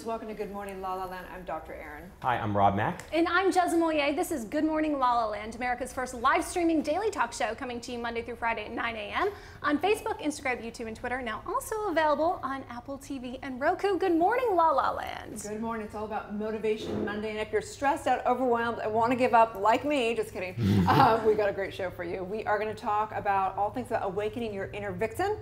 Welcome to Good Morning La La Land. I'm Dr. Erin. Hi, I'm Rob Mack. And I'm Jez Moyer. This is Good Morning La La Land, America's first live streaming daily talk show, coming to you Monday through Friday at 9 a.m. on Facebook, Instagram, YouTube, and Twitter. Now also available on Apple TV and Roku. Good morning, La La Land. Good morning. It's all about Motivation Monday. And if you're stressed out, overwhelmed, and want to give up like me, just kidding, we got a great show for you. We are going to talk about all things about awakening your inner victim.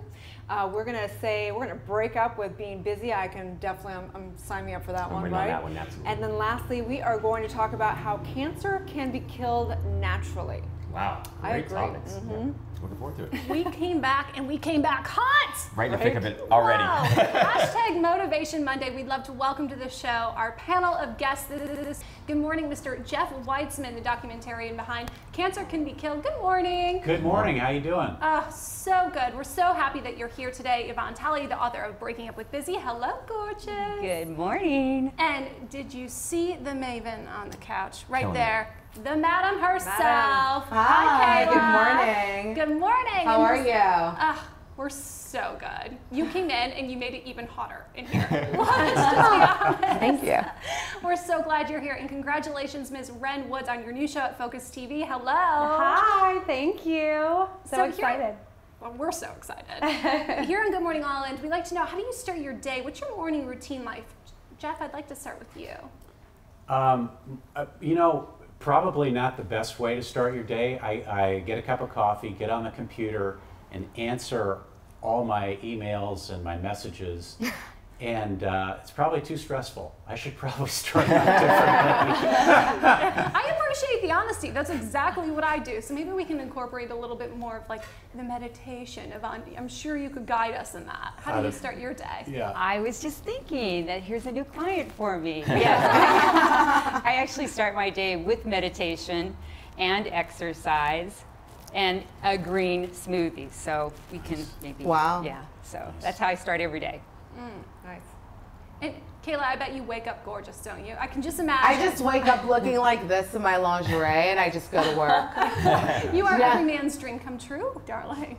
We're going to break up with being busy. I can definitely, sign me up for that one, right? On that one, absolutely. And then lastly, we are going to talk about how cancer can be killed naturally. Wow, great topics. Mm-hmm. Looking forward to it. We came back, and we came back hot. Right in the thick of it already. Wow. Hashtag Motivation Monday. We'd love to welcome to the show our panel of guests. Good morning, Mr. Jeff Weitzman, the documentarian behind Cancer Can Be Killed. Good morning. Good morning. How you doing? So good. We're so happy that you're here today. Yvonne Talley, the author of Breaking Up with Busy. Hello, gorgeous. Good morning. And did you see the Maven on the couch right Killing there? The madam herself. Hi, Kayla. good morning. Good morning. How are you? We're so good. You came in and you made it even hotter in here. Let's just be honest. Thank you. We're so glad you're here, and congratulations, Ms. Ren Woods, on your new show at Focus TV. Hello. Hi, thank you. So excited. Well, we're so excited. Here on Good Morning La La Land, we'd like to know, how do you start your day? What's your morning routine like? Jeff, I'd like to start with you. You know, probably not the best way to start your day. I get a cup of coffee, get on the computer, and answer all my emails and my messages. And it's probably too stressful. I should probably start out differently. I appreciate the honesty. That's exactly what I do. So maybe we can incorporate a little bit more of like the meditation. Yvonne, I'm sure you could guide us in that. How do you start your day? Yeah. I was just thinking that here's a new client for me. Yes. I actually start my day with meditation and exercise and a green smoothie. So we can maybe, yeah. So that's how I start every day. Nice. And Kayla, I bet you wake up gorgeous, don't you? I can just imagine. I just wake up looking like this in my lingerie and I just go to work. You are every man's dream come true, darling.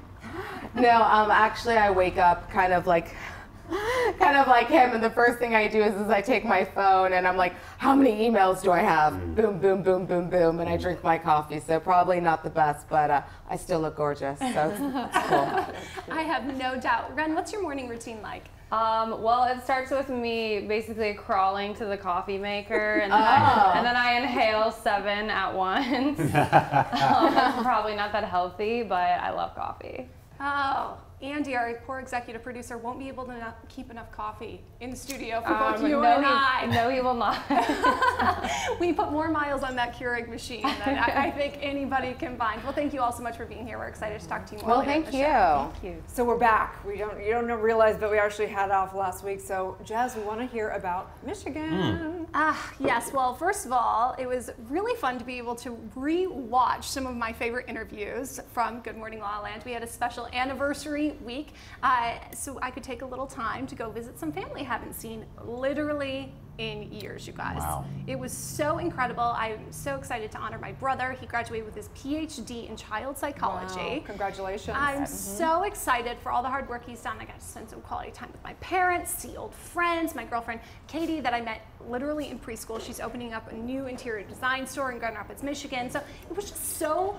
No, actually I wake up kind of like him, and the first thing I do is I take my phone and I'm like, how many emails do I have? Boom, boom, boom, boom, boom, and I drink my coffee. So probably not the best, but I still look gorgeous, so it's cool. I have no doubt. Ren, what's your morning routine like? Well, it starts with me basically crawling to the coffee maker, and then I inhale 7 at once. It's probably not that healthy, but I love coffee. Oh, Andy, our poor executive producer, won't be able to keep enough coffee in the studio for both you and I. No, he will not. We put more miles on that Keurig machine than I think anybody combined. Well, thank you all so much for being here. We're excited to talk to you more. Well, thank you. Thank you. So we're back. You don't realize, but we actually had off last week. So Jez, we want to hear about Michigan. Yes. Well, first of all, it was really fun to be able to re-watch some of my favorite interviews from Good Morning La La Land. We had a special anniversary week, so I could take a little time to go visit some family I haven't seen literally in years, you guys. Wow. It was so incredible. I'm so excited to honor my brother. He graduated with his PhD in child psychology. Wow. Congratulations. I'm so excited for all the hard work he's done. I got to spend some quality time with my parents, see old friends, my girlfriend Katie that I met literally in preschool. She's opening up a new interior design store in Grand Rapids, Michigan. So it was just so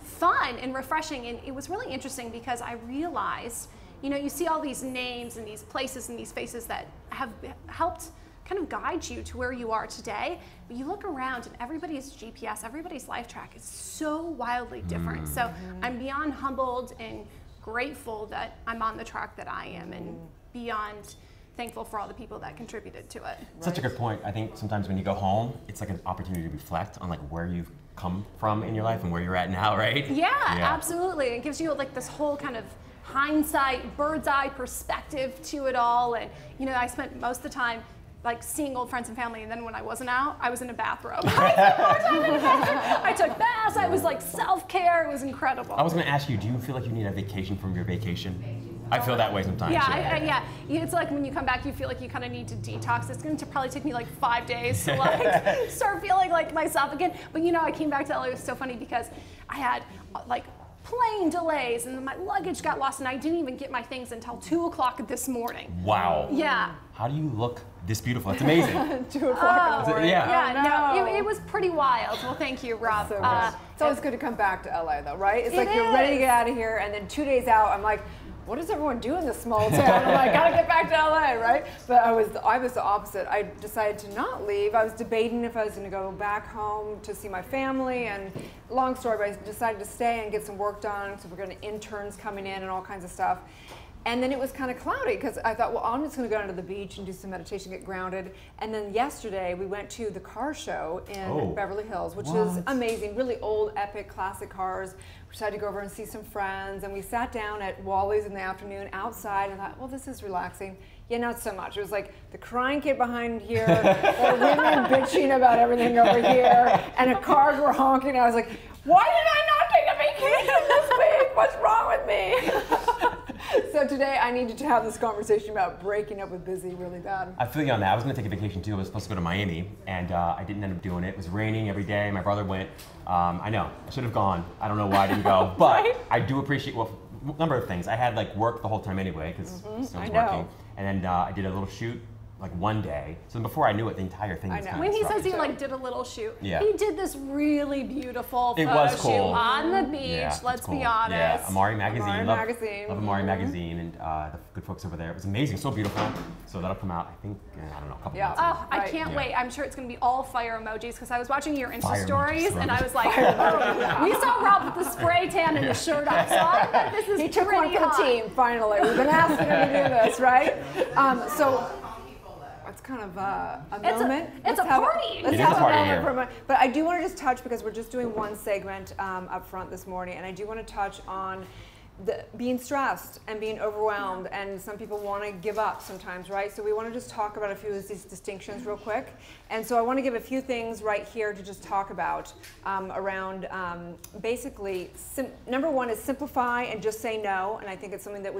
fun and refreshing, and it was really interesting because I realized, you know, you see all these names and these places and these faces that have helped kind of guide you to where you are today, but you look around and everybody's GPS, everybody's life track is so wildly different. So I'm beyond humbled and grateful that I'm on the track that I am, and beyond thankful for all the people that contributed to it. Such a good point. I think sometimes when you go home, it's like an opportunity to reflect on like where you've come from in your life and where you're at now, right? Yeah, absolutely. It gives you like this whole kind of hindsight, bird's eye perspective to it all. And you know, I spent most of the time like seeing old friends and family, and then when I wasn't out, I was in a bathrobe. I took baths, I was like self-care, it was incredible. I was gonna ask you, do you feel like you need a vacation from your vacation? I feel that way sometimes. Yeah, it's like when you come back, you feel like you kind of need to detox. It's going to probably take me like 5 days to like start feeling like myself again. But you know, I came back to LA, it was so funny because I had like plane delays and my luggage got lost and I didn't even get my things until 2 o'clock this morning. Wow. Yeah, how do you look this beautiful? It's amazing. 2 o'clock in the morning. Yeah. Yeah, no, it was pretty wild. Well, thank you, Rob. So good. It's always good to come back to LA though, right? It's like you're ready to get out of here, and then 2 days out, I'm like, what does everyone do in this small town? I'm like, gotta get back to LA, right? But I was the opposite. I decided to not leave. I was debating if I was gonna go back home to see my family, and long story, but I decided to stay and get some work done. So we're gonna interns coming in and all kinds of stuff. And then it was kind of cloudy because I thought, well, I'm just going to go down to the beach and do some meditation, get grounded. And then yesterday we went to the car show in Beverly Hills, which is amazing, really old, epic, classic cars. We decided to go over and see some friends, and we sat down at Wally's in the afternoon outside and thought, well, this is relaxing. Yeah, not so much. It was like the crying kid behind here, the women bitching about everything over here, and cars were honking. I was like, why did I not take a vacation this week? What's wrong with me? So today I needed to have this conversation about breaking up with busy really bad. I feel you on that. I was going to take a vacation too. I was supposed to go to Miami, and I didn't end up doing it. It was raining every day. My brother went. I know, I should have gone. I don't know why I didn't go, but I do appreciate, well, a number of things. I had like work the whole time anyway, because I was working. And then I did a little shoot like one day. So before I knew it, the entire thing was kind of When he says disrupted. he like did a little shoot, Yeah. he did this really beautiful It photo was shoot cool. on the beach. Yeah, Let's it's cool. be honest. Yeah, Amari Magazine. Amari love, Magazine. Love Amari Magazine, and the good folks over there. It was amazing, so beautiful. So that'll come out, I think, I don't know, a couple months. Oh, I Right. can't wait. I'm sure it's going to be all fire emojis because I was watching your Insta Fire stories emojis, and I was like, oh, we saw Rob with the spray tan and the shirt off. So I bet this is He took one pretty for the hot. team, finally. We've been asking him to do this, right? So it's kind of a moment. It's a party. Let's It have is a party moment here. for a moment. But I do want to just touch, because we're just doing one segment up front this morning, and I do want to touch on being stressed and being overwhelmed, and some people want to give up sometimes, right? So we want to just talk about a few of these distinctions real quick. And so I want to give a few things right here to just talk about around basically, number one is simplify and just say no. And I think it's something that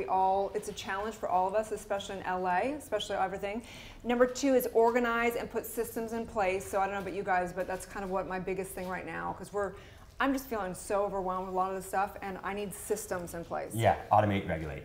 it's a challenge for all of us, especially in LA, especially everything. Number two is organize and put systems in place. So I don't know about you guys, but that's kind of what my biggest thing right now, because I'm just feeling so overwhelmed with a lot of this stuff, and I need systems in place. Yeah, automate, regulate.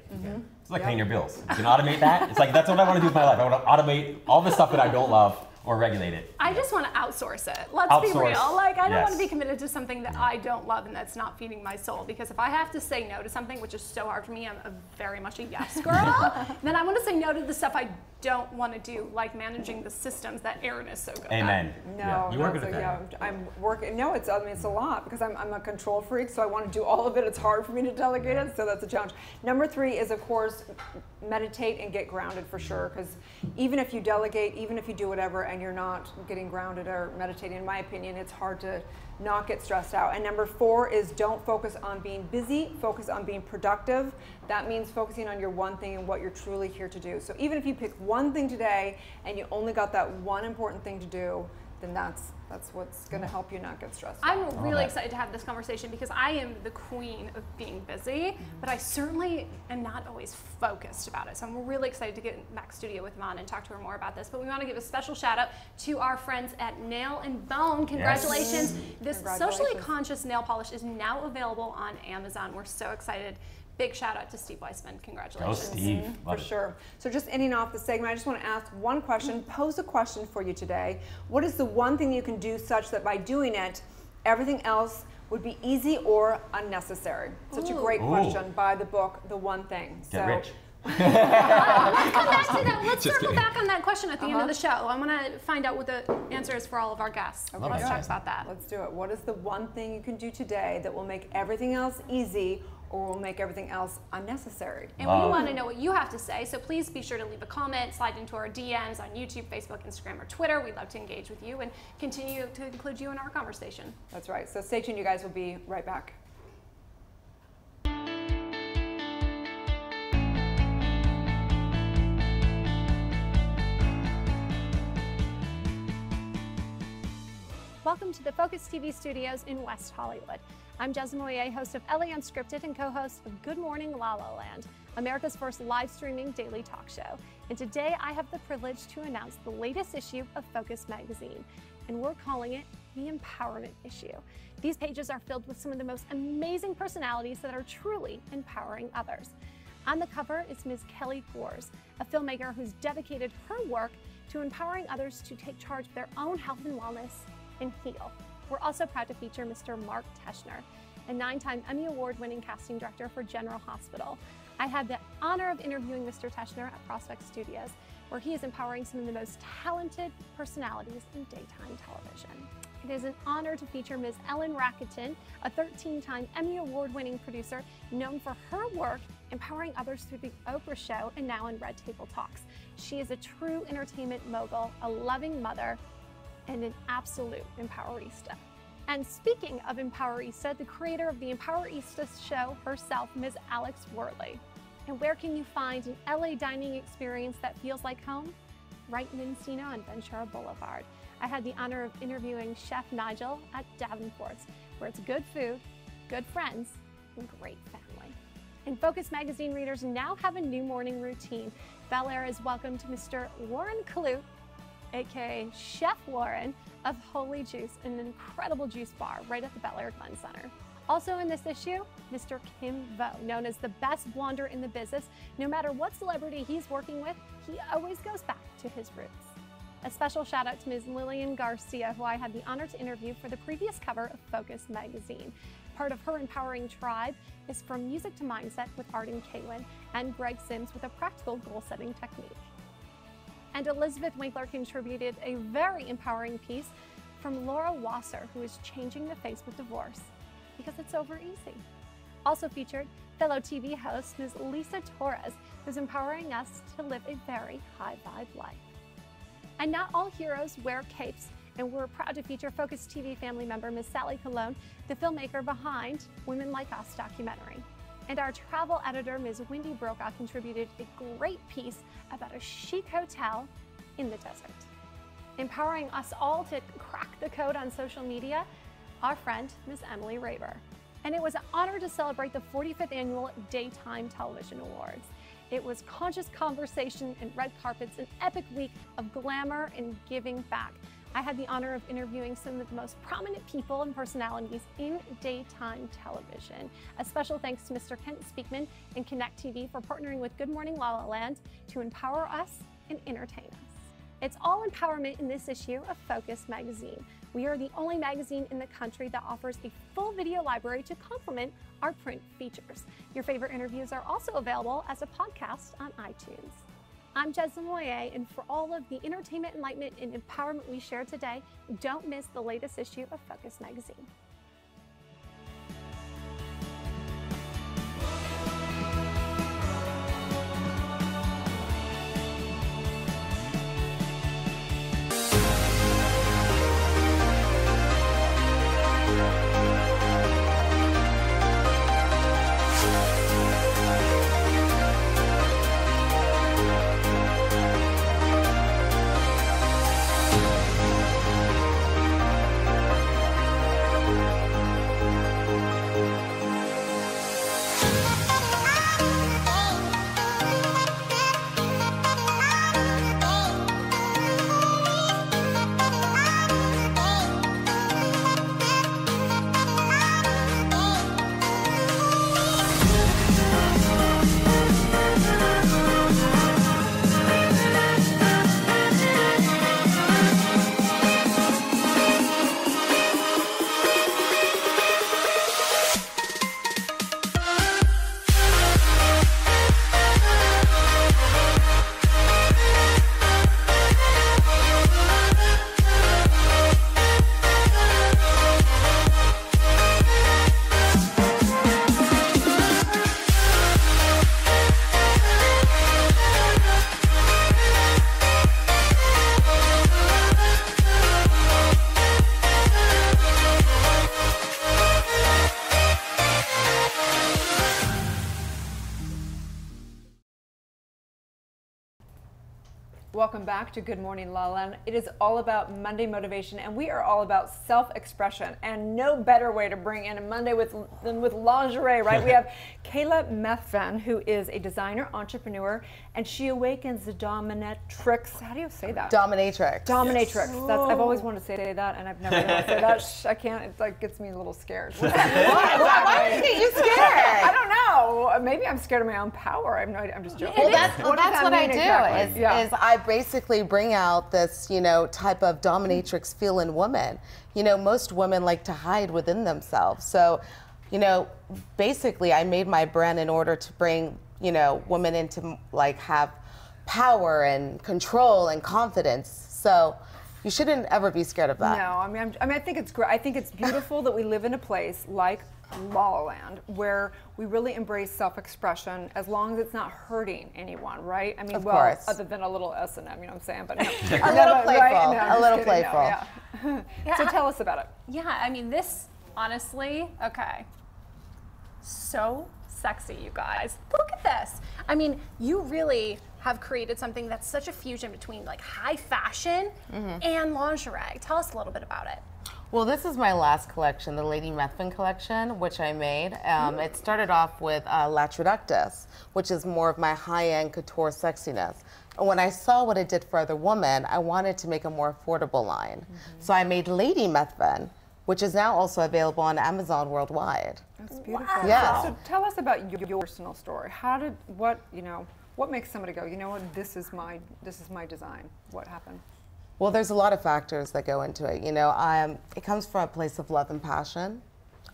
It's like paying your bills. You can automate that. It's like, that's what I want to do with my life. I want to automate all the stuff that I don't love, or regulate it. I just want to outsource it. Let's be Outsource. real. Like, I don't want to Yes. be committed to something that I don't love and that's not feeding my soul. Because if I have to say no to something, which is so hard for me, I'm very much a yes girl, then I want to say no to the stuff I don't want to do, like managing the systems that Erin is so good at. Amen. No, Yeah. You work no, with so, that. yeah, I'm working. No, it's a lot, because I'm a control freak, so I want to do all of it. It's hard for me to delegate it, so that's a challenge. Number three is, of course, meditate and get grounded for sure, because even if you delegate, even if you do whatever, and you're not getting grounded or meditating, in my opinion, it's hard to not get stressed out. And number four is, don't focus on being busy, focus on being productive. That means focusing on your one thing and what you're truly here to do. So even if you pick one thing today and you only got that one important thing to do, then that's what's going to help you not get stressed out. I'm really excited to have this conversation because I am the queen of being busy, but I certainly am not always focused about it. So I'm really excited to get back studio with Mon and talk to her more about this. But we want to give a special shout out to our friends at Nail and Bone. Congratulations. This socially conscious nail polish is now available on Amazon. We're so excited. Big shout out to Steve Weissman. Congratulations. Go Steve. For sure. So just ending off the segment, I just want to ask one question, pose a question for you today. What is the one thing you can do such that by doing it, everything else would be easy or unnecessary? Such a great question by the book, The One Thing. Get rich. Let's come back to that. Let's circle back on that question at the end of the show. I want to find out what the answer is for all of our guests. Let's talk about that. Let's do it. What is the one thing you can do today that will make everything else easy or will make everything else unnecessary? And we want to know what you have to say, so please be sure to leave a comment, slide into our DMs on YouTube, Facebook, Instagram, or Twitter. We'd love to engage with you and continue to include you in our conversation. That's right. So stay tuned, you guys. We'll be right back. Welcome to the Focus TV studios in West Hollywood. I'm Jez Moyer, host of LA Unscripted and co-host of Good Morning La La Land, America's first live streaming daily talk show. And today I have the privilege to announce the latest issue of Focus magazine, and we're calling it the Empowerment Issue. These pages are filled with some of the most amazing personalities that are truly empowering others. On the cover is Ms. Kelly Gores, a filmmaker who's dedicated her work to empowering others to take charge of their own health and wellness and heal. We're also proud to feature Mr. Mark Teschner, a 9-time Emmy Award-winning casting director for General Hospital. I had the honor of interviewing Mr. Teschner at Prospect Studios, where he is empowering some of the most talented personalities in daytime television. It is an honor to feature Ms. Ellen Racketon, a 13-time Emmy Award-winning producer known for her work empowering others through The Oprah Show and now in Red Table Talks. She is a true entertainment mogul, a loving mother, and an absolute empowerista. And speaking of empowerista, the creator of the Empowerista show herself, Ms. Alex Worley. And where can you find an LA dining experience that feels like home? Right in Encino on Ventura Boulevard. I had the honor of interviewing Chef Nigel at Davenport's, where it's good food, good friends, and great family. And Focus magazine readers now have a new morning routine. Bel Air is welcome to Mr. Warren Kalute, aka Chef Warren of Holy Juice, an incredible juice bar right at the Bel Air Glen Center. Also in this issue, Mr. Kim Vo, known as the best blonder in the business. No matter what celebrity he's working with, he always goes back to his roots. A special shout out to Ms. Lillian Garcia, who I had the honor to interview for the previous cover of Focus magazine. Part of her empowering tribe is From Music to Mindset with Arden Kaelin and Greg Sims with a practical goal-setting technique. And Elizabeth Winkler contributed a very empowering piece from Laura Wasser, who is changing the face with divorce because it's over easy. Also featured fellow TV host Ms. Lisa Torres, who's empowering us to live a very high vibe life. And not all heroes wear capes, and we're proud to feature Focus TV family member Ms. Sally Colon, the filmmaker behind Women Like Us documentary. And our travel editor, Ms. Wendy Brokaw, contributed a great piece about a chic hotel in the desert. Empowering us all to crack the code on social media, our friend, Ms. Emily Raber. And it was an honor to celebrate the 45th Annual Daytime Television Awards. It was conscious conversation and red carpets, an epic week of glamour and giving back. I had the honor of interviewing some of the most prominent people and personalities in daytime television. A special thanks to Mr. Kent Speakman and Connect TV for partnering with Good Morning LaLaLand to empower us and entertain us. It's all empowerment in this issue of Focus magazine. We are the only magazine in the country that offers a full video library to complement our print features. Your favorite interviews are also available as a podcast on iTunes. I'm Jessamine Moyer, and for all of the entertainment, enlightenment, and empowerment we share today, don't miss the latest issue of Focus magazine. Welcome back to Good Morning LaLaLand. It is all about Monday motivation, and we are all about self-expression, and no better way to bring in a Monday than with lingerie, right? We have Kayla Methven, who is a designer, entrepreneur, and she awakens the dominatrix. How do you say that? Dominatrix. Dominatrix. Yes. That's, I've always wanted to say that, and I've never been able to say that. I can't. It like gets me a little scared. Why? Why did you get you scared? I don't know. know. Maybe I'm scared of my own power. I have no idea. I'm just joking. Well, that's does what that I mean do. exactly? Is I basically bring out this, type of dominatrix feel in women. Most women like to hide within themselves. So, basically, I made my brand in order to bring, women into have power and control and confidence. So. You shouldn't ever be scared of that. No, I think it's great. I think it's beautiful that we live in a place like LALALAND where we really embrace self-expression as long as it's not hurting anyone, right? I mean, of course. Other than a little S&M, you know what I'm saying? But a little playful. Right? No, a little kidding, playful. No, yeah. So tell us about it. Yeah, I mean, this, honestly, okay. So sexy, you guys. Look at this. I mean, you really have created something that's such a fusion between high fashion and lingerie. Tell us a little bit about it. Well, this is my last collection, the Lady Methvin collection, which I made. It started off with La Traductus, which is more of my high-end couture sexiness. And when I saw what it did for other women, I wanted to make a more affordable line. So I made Lady Methvin, which is now also available on Amazon worldwide. That's beautiful. Wow. Yeah. So tell us about your personal story. What makes somebody go, you know what, this is my design? What happened? Well, there's a lot of factors that go into it. It comes from a place of love and passion.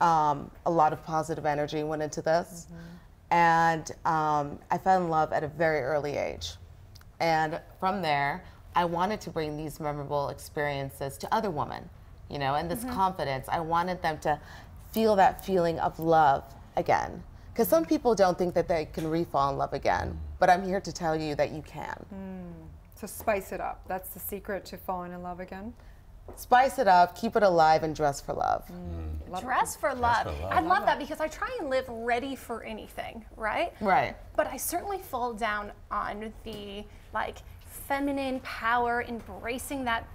A lot of positive energy went into this. And I fell in love at a very early age. And from there, I wanted to bring these memorable experiences to other women, and this confidence. I wanted them to feel that feeling of love again. Because some people don't think that they can re-fall in love again, but I'm here to tell you that you can. So spice it up. That's the secret to falling in love again? Spice it up, keep it alive, and dress for love. Dress for love. I love that because I try and live ready for anything, right? Right. But I certainly fall down on the feminine power, embracing that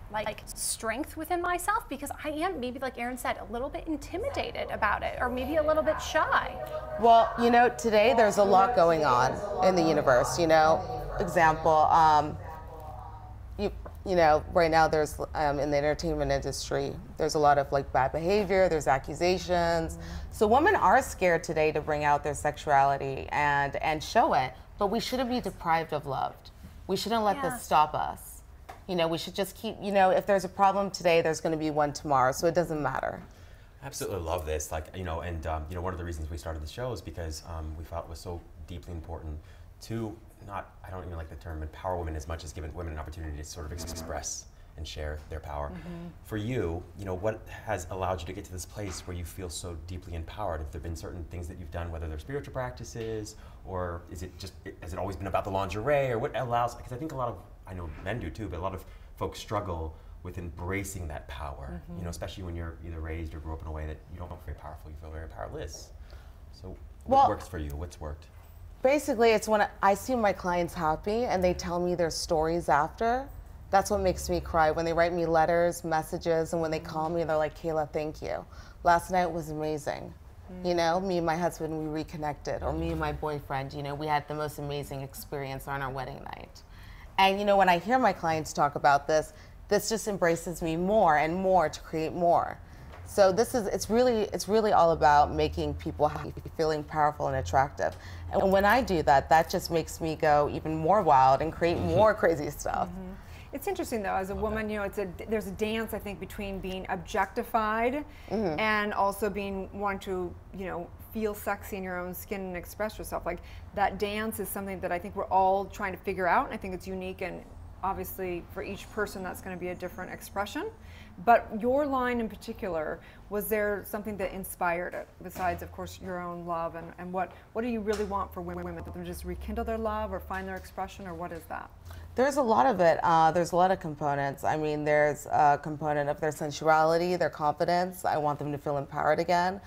strength within myself because I am, maybe like Erin said, a little bit intimidated about it or maybe a little bit shy. Well, today there's a lot going on in the universe, Example, right now there's, in the entertainment industry, there's a lot of bad behavior, there's accusations. So women are scared today to bring out their sexuality and show it, but we shouldn't be deprived of love. We shouldn't let this stop us. We should just keep, if there's a problem today, there's going to be one tomorrow, so it doesn't matter. I absolutely love this. One of the reasons we started the show is because we felt it was so deeply important to I don't even like the term empower women as much as giving women an opportunity to sort of express and share their power. For you, what has allowed you to get to this place where you feel so deeply empowered? Have there been certain things that you've done, whether they're spiritual practices, or has it always been about the lingerie, or what allows, because I think I know men do too, but a lot of folks struggle with embracing that power, especially when you're either raised or grew up in a way that you don't feel very powerful, you feel very powerless. So what works for you? What's worked? Basically, it's when I see my clients happy and they tell me their stories after. That's what makes me cry. When they write me letters, messages, and when they call me, they're like, Kayla, thank you. Last night was amazing. Me and my husband, we reconnected. Or me and my boyfriend, we had the most amazing experience on our wedding night. And when I hear my clients talk about this just embraces me more and more to create more. So it's really all about making people happy, feeling powerful and attractive. And when I do that, that just makes me go even more wild and create more crazy stuff. It's interesting though, as a woman, there's a dance I think between being objectified and also wanting to, feel sexy in your own skin and express yourself. That dance is something that I think we're all trying to figure out, and I think it's unique, and obviously for each person that's going to be a different expression. But your line in particular, was there something that inspired it, besides, of course, your own love? And what do you really want for women? That them just rekindle their love or find their expression, or what is that? There's a lot of it. There's a lot of components. I mean, there's a component of their sensuality, their confidence. I want them to feel empowered again.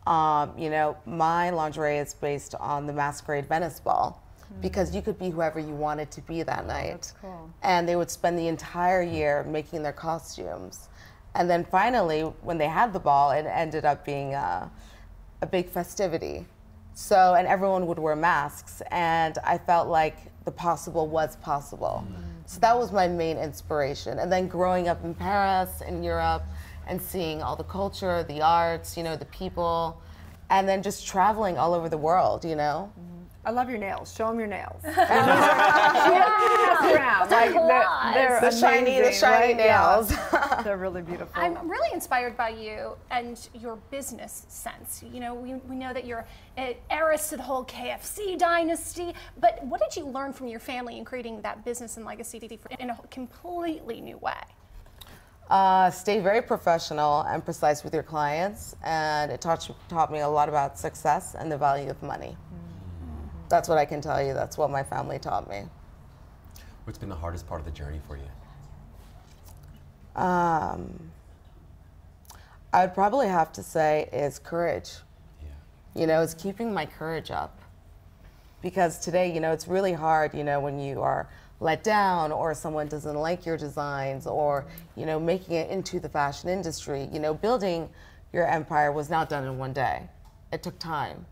My lingerie is based on the Masquerade Venice Ball, because you could be whoever you wanted to be that night. That's cool. And they would spend the entire year making their costumes. And then finally, when they had the ball, it ended up being a big festivity. So, and everyone would wear masks, and I felt like the possible was possible. So that was my main inspiration. And then growing up in Paris, in Europe, and seeing all the culture, the arts, the people, and then just traveling all over the world, you know? I love your nails. Show them your nails. She doesn't mess around. Like, they're The shiny amazing, shiny right? Yeah. nails. They're really beautiful. I'm really inspired by you and your business sense. You know, we know that you're an heiress to the whole KFC dynasty, but what did you learn from your family in creating that business and legacy in a completely new way? Stay very professional and precise with your clients, and it taught me a lot about success and the value of money. That's what I can tell you. That's what my family taught me. What's been the hardest part of the journey for you? I would probably have to say is courage. Yeah. You know, it's keeping my courage up. Because today, you know, it's really hard, you know, when you are let down or someone doesn't like your designs or, you know, making it into the fashion industry. You know, building your empire was not done in one day. It took time.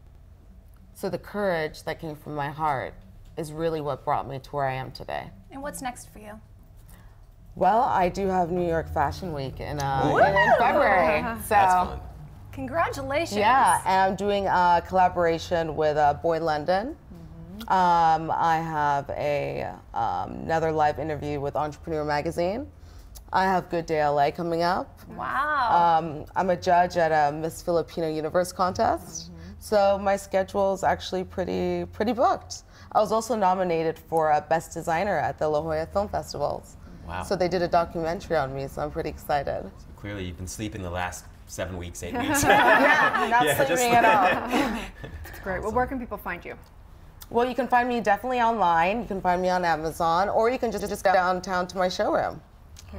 So the courage that came from my heart is really what brought me to where I am today. And what's next for you? Well, I do have New York Fashion Week in February. So, That's fun. Congratulations. yeah, and I'm doing a collaboration with Boy London. I have another live interview with Entrepreneur Magazine. I have Good Day LA coming up. Wow. I'm a judge at a Miss Filipino Universe contest. So my schedule is actually pretty booked. I was also nominated for Best Designer at the La Jolla Film Festivals. Wow. So they did a documentary on me, so I'm pretty excited. So clearly you've been sleeping the last 7 weeks, 8 weeks. Yeah, not Yeah, just sleeping at all. It's great. Well, where can people find you? Well, you can find me definitely online. You can find me on Amazon, or you can just go downtown to my showroom.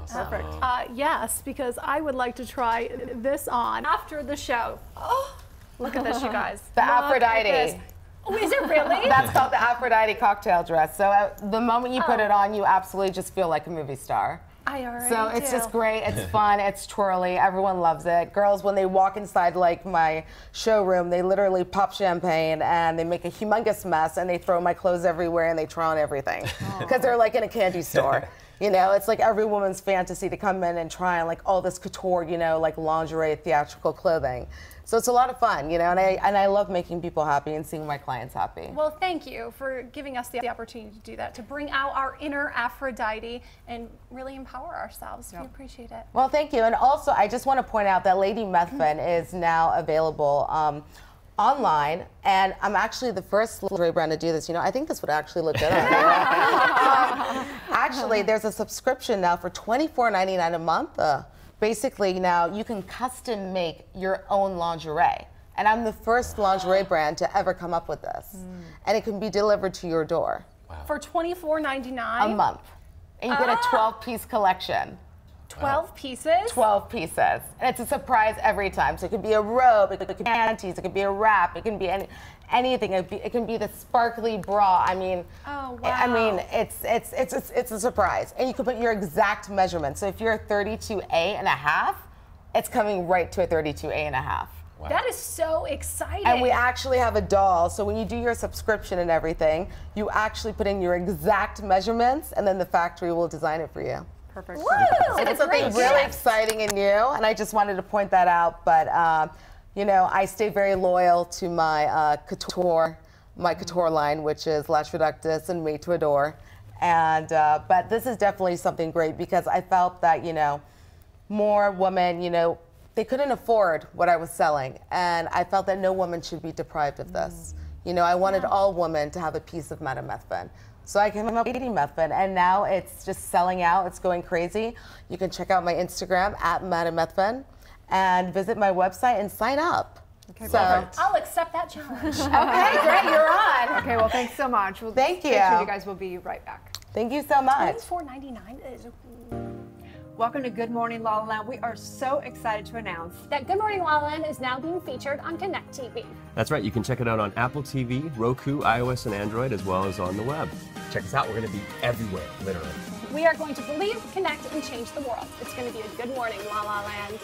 Perfect. Yes, because I would like to try this on after the show. Oh, look at this, you guys. The Look at Aphrodite. this. Oh, is it really? That's called the Aphrodite cocktail dress. So the moment you put it on, you absolutely just feel like a movie star. I already So it's do. just great. It's fun. It's twirly. Everyone loves it. Girls, when they walk inside like my showroom, they literally pop champagne and they make a humongous mess and they throw my clothes everywhere and they try on everything because they're like in a candy store. You know, it's like every woman's fantasy to come in and try on like all this couture, you know, like lingerie, theatrical clothing. So it's a lot of fun, you know, and I love making people happy and seeing my clients happy. Well, thank you for giving us the opportunity to do that, to bring out our inner Aphrodite and really empower ourselves. We appreciate it. Well, thank you. And also, I just want to point out that Lady Methvin is now available online, and I'm actually the first lingerie brand to do this. You know, I think this would actually look good on me. Actually, there's a subscription now for $24.99 a month. Basically, now you can custom make your own lingerie. And I'm the first lingerie brand to ever come up with this. And it can be delivered to your door. Wow. For $24.99 A month. And you get a 12-piece collection. 12 pieces. 12 pieces. And it's a surprise every time. So it could be a robe, it could be panties, it could be a wrap, it can be anything. It can be the sparkly bra. I mean, Oh, I wow. mean, it's a surprise. And you can put your exact measurement. So if you're a 32A and a half, it's coming right to a 32A and a half. Wow. That is so exciting. And we actually have a doll. So when you do your subscription and everything, you actually put in your exact measurements, and then the factory will design it for you. Perfect. Woo! And it's That's something great. really exciting and new, and I just wanted to point that out. But you know, I stay very loyal to my couture line, which is Lash Reductus and Made to Adore. And but this is definitely something great because I felt that, you know, more women, you know, they couldn't afford what I was selling, and I felt that no woman should be deprived of this. You know, I wanted all women to have a piece of Madame Methvin. So I came up with Lady Methvin, and now it's just selling out. It's going crazy. You can check out my Instagram at Madame Methvin and visit my website and sign up. Okay, So- perfect. I'll accept that challenge. Okay, great, you're on. Okay, well, thanks so much. We'll Thank stay tuned. you. You guys will be right back. Thank you so much. $24.99 is Welcome to Good Morning La La Land. We are so excited to announce that Good Morning LALALAND is now being featured on Connect TV. That's right. You can check it out on Apple TV, Roku, iOS, and Android, as well as on the web. Check us out. We're going to be everywhere, literally. We are going to believe, connect, and change the world. It's going to be a Good Morning LALALAND.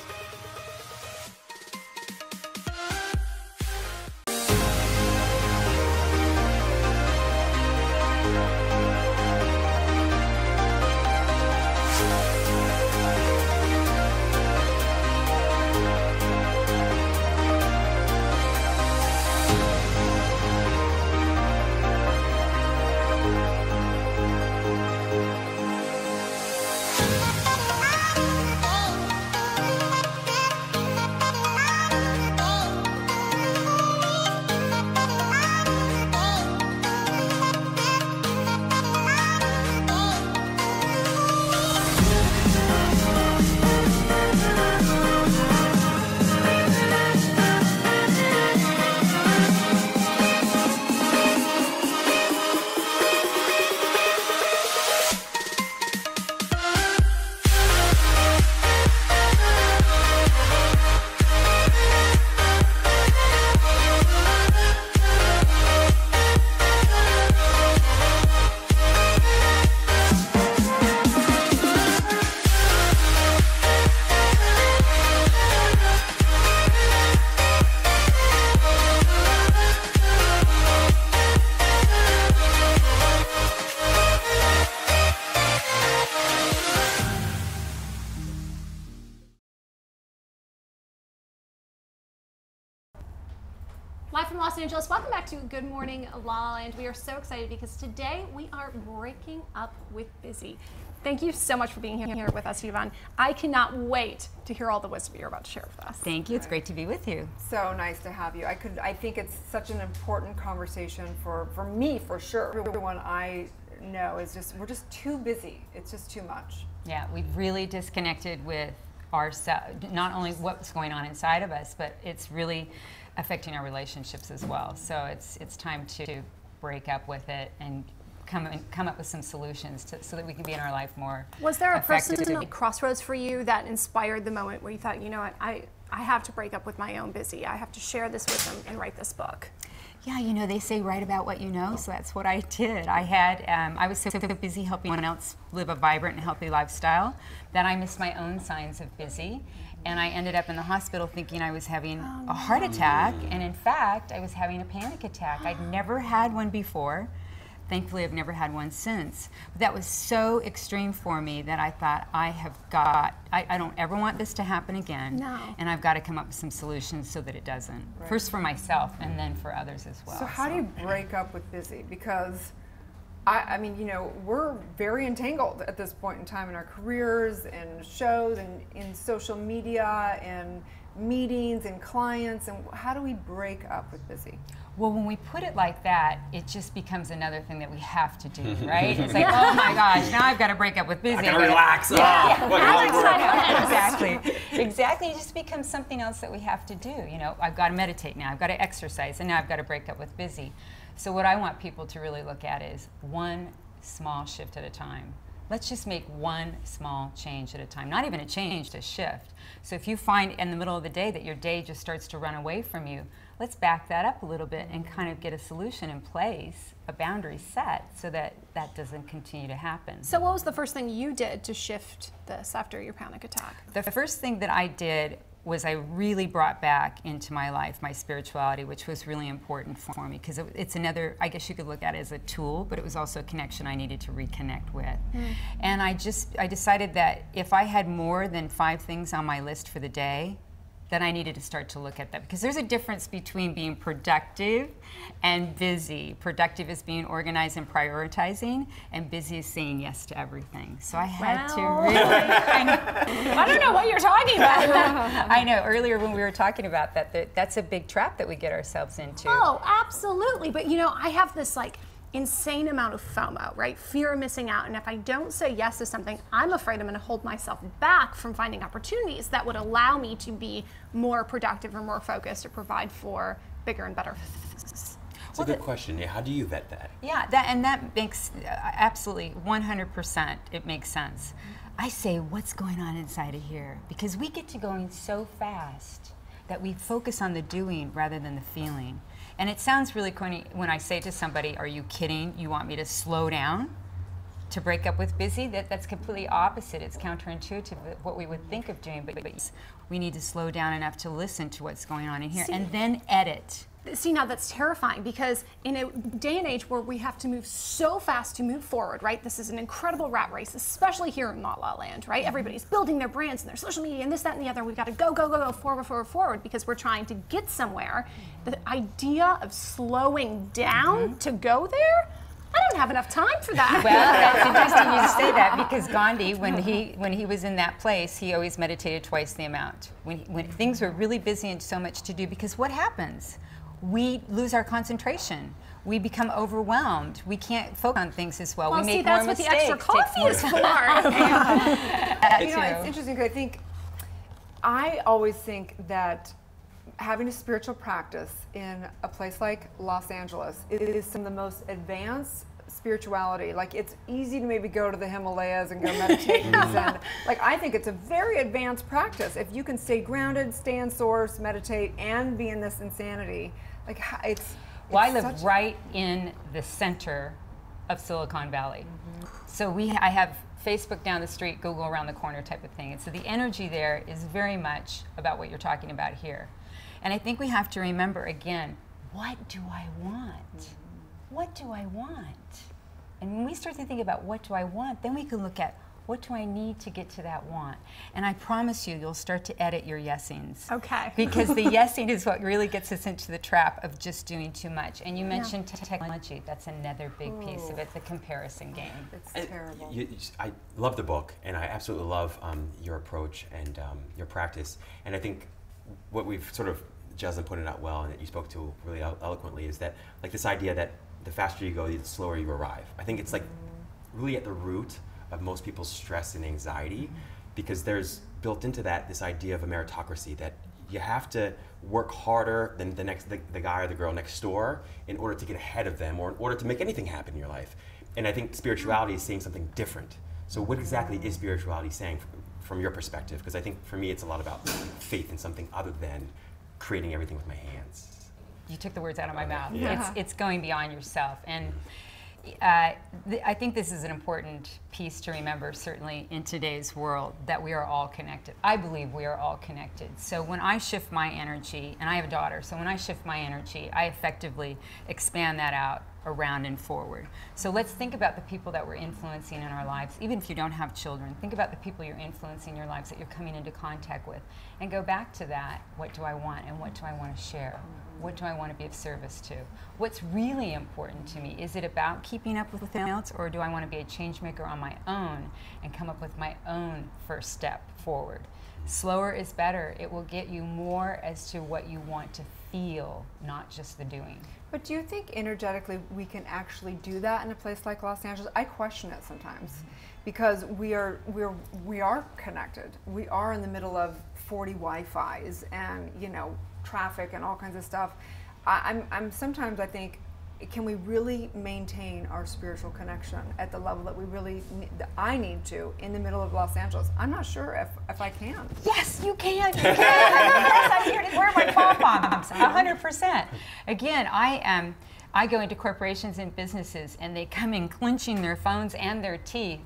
Live from Los Angeles, welcome back to Good Morning LaLa Land. We are so excited because today we are breaking up with busy. Thank you so much for being here with us, Yvonne. I cannot wait to hear all the wisdom you're about to share with us. Thank you. It's great to be with you. So nice to have you. I think it's such an important conversation for me, for sure. Everyone I know is we're just too busy. It's just too much. Yeah, we've really disconnected with ourselves, not only what's going on inside of us, but it's really affecting our relationships as well. So it's time to break up with it and come up with some solutions so that we can be in our life more. Was there a effective. personal crossroads for you that inspired the moment where you thought, you know what, I have to break up with my own busy. I have to share this with them and write this book? Yeah, you know, they say write about what you know, so that's what I did. I was so busy helping anyone else live a vibrant and healthy lifestyle that I missed my own signs of busy. And I ended up in the hospital thinking I was having a heart attack, and in fact, I was having a panic attack. I'd never had one before. Thankfully, I've never had one since. But that was so extreme for me that I thought I don't ever want this to happen again. No. And I've got to come up with some solutions so that it doesn't. Right. First for myself and then for others as well. So how do you break up with busy? Because I mean, you know, we're very entangled at this point in time in our careers and shows and in social media and meetings and clients, and how do we break up with busy? Well, when we put it like that, it just becomes another thing that we have to do, right? It's like, oh my gosh, now I've got to break up with busy. I gotta relax. Exactly. It just becomes something else that we have to do. You know, I've got to meditate now, I've got to exercise, and now I've got to break up with busy. So what I want people to really look at is one small shift at a time. Let's just make one small change at a time. Not even a change, a shift. So if you find in the middle of the day that your day just starts to run away from you, let's back that up a little bit and kind of get a solution in place, a boundary set, so that that doesn't continue to happen. So what was the first thing you did to shift this after your panic attack? The first thing that I did was I really brought back into my life my spirituality, which was really important for me, because it's another, I guess you could look at it as a tool, but it was also a connection I needed to reconnect with. And I decided that if I had more than 5 things on my list for the day, then I needed to start to look at that, because there's a difference between being productive and busy. Productive is being organized and prioritizing, and busy is saying yes to everything. So I had to really, I don't know what you're talking about. I know, earlier when we were talking about that, that's a big trap that we get ourselves into. Oh, absolutely. But you know, I have this like insane amount of FOMO, right? Fear of missing out. And if I don't say yes to something, I'm afraid I'm going to hold myself back from finding opportunities that would allow me to be more productive or more focused or provide for bigger and better. It's a good question. Yeah, how do you vet that? Yeah, that makes absolutely 100%. It makes sense. I say, what's going on inside of here? Because we get to going so fast that we focus on the doing rather than the feeling. And it sounds really corny when I say to somebody, are you kidding? You want me to slow down to break up with busy? That's completely opposite. It's counterintuitive what we would think of doing, but we need to slow down enough to listen to what's going on in here and then edit. See, now that's terrifying, because in a day and age where we have to move so fast to move forward, right? This is an incredible rat race, especially here in LaLa Land, right? Everybody's building their brands and their social media and this, that, and the other. We've got to go, forward, because we're trying to get somewhere. The idea of slowing down to go there, I don't have enough time for that. Well, that's interesting you say that, because Gandhi, when he was in that place, he always meditated twice the amount. When things were really busy and so much to do, because what happens? We lose our concentration. We become overwhelmed. We can't focus on things as well. Well, we see, make that's more what the mistakes. extra coffee is for. You know, it's interesting, because I think I always think that having a spiritual practice in a place like Los Angeles is some of the most advanced spirituality. Like, it's easy to maybe go to the Himalayas and go meditate and Zen. Like, I think it's a very advanced practice. If you can stay grounded, stay in source, meditate, and be in this insanity, like, it's well, I live right in the center of Silicon Valley. So I have Facebook down the street, Google around the corner type of thing. And so the energy there is very much about what you're talking about here. And I think we have to remember, again, what do I want? What do I want? And when we start to think about what do I want, then we can look at What do I need to get to that want? And I promise you, you'll start to edit your yesings. Okay. Because the yesing is what really gets us into the trap of just doing too much. And you mentioned technology. That's another big piece of it, the comparison game. It's terrible. I love the book, and I absolutely love your approach and your practice. And I think what we've sort of, Jocelyn pointed out well, and that you spoke to really eloquently, is that like this idea that the faster you go, the slower you arrive. I think it's like really at the root of most people's stress and anxiety, because there's built into that this idea of a meritocracy, that you have to work harder than the guy or the girl next door in order to get ahead of them, or in order to make anything happen in your life. And I think spirituality is saying something different. So what exactly is spirituality saying from your perspective? Because I think for me it's a lot about faith in something other than creating everything with my hands. You took the words out of my mouth. Yeah. It's going beyond yourself. And I think this is an important piece to remember, certainly in today's world, that we are all connected. I believe we are all connected. So when I shift my energy, and I have a daughter, so when I shift my energy, I effectively expand that out around and forward. So let's think about the people that we're influencing in our lives. Even if you don't have children, think about the people you're influencing in your lives, that you're coming into contact with, and go back to that. What do I want, and what do I want to share? What do I want to be of service to? What's really important to me? Is it about keeping up with everything else, or do I want to be a change maker on my own and come up with my own first step forward? Slower is better. It will get you more as to what you want to feel, not just the doing. But do you think energetically we can actually do that in a place like Los Angeles? I question it sometimes, because we are connected. We are in the middle of 40 Wi-Fis and, you know, traffic and all kinds of stuff. I'm sometimes I think, can we really maintain our spiritual connection at the level that we really that I need to in the middle of Los Angeles? I'm not sure if I can. Yes, you can. You can. Yes, I'm here to wear my pom-poms. 100%. Again, I go into corporations and businesses, and they come in clenching their phones and their teeth,